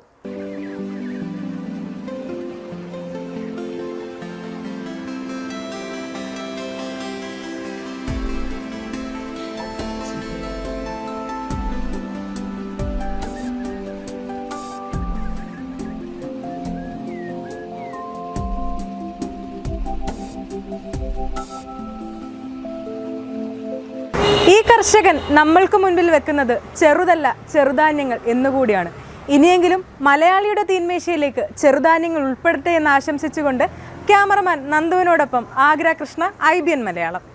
ഈ കർഷകൻ നമ്മൾക്ക് മുൻപിൽ വെക്കുന്നത് ചെറുതല്ല ചെറുധാന്യങ്ങൾ എന്നുകൂടിയാണ്. ഇനിയെങ്കിലും മലയാളിയുടെ തീന്മേശയിലേക്ക് ചെറുധാന്യങ്ങൾ ഉൾപ്പെടട്ടെ എന്ന് ആശംസിച്ചുകൊണ്ട് ക്യാമറമാൻ നന്ദുവിനോടൊപ്പം ആഗ്ര കൃഷ്ണ, IBN മലയാളം.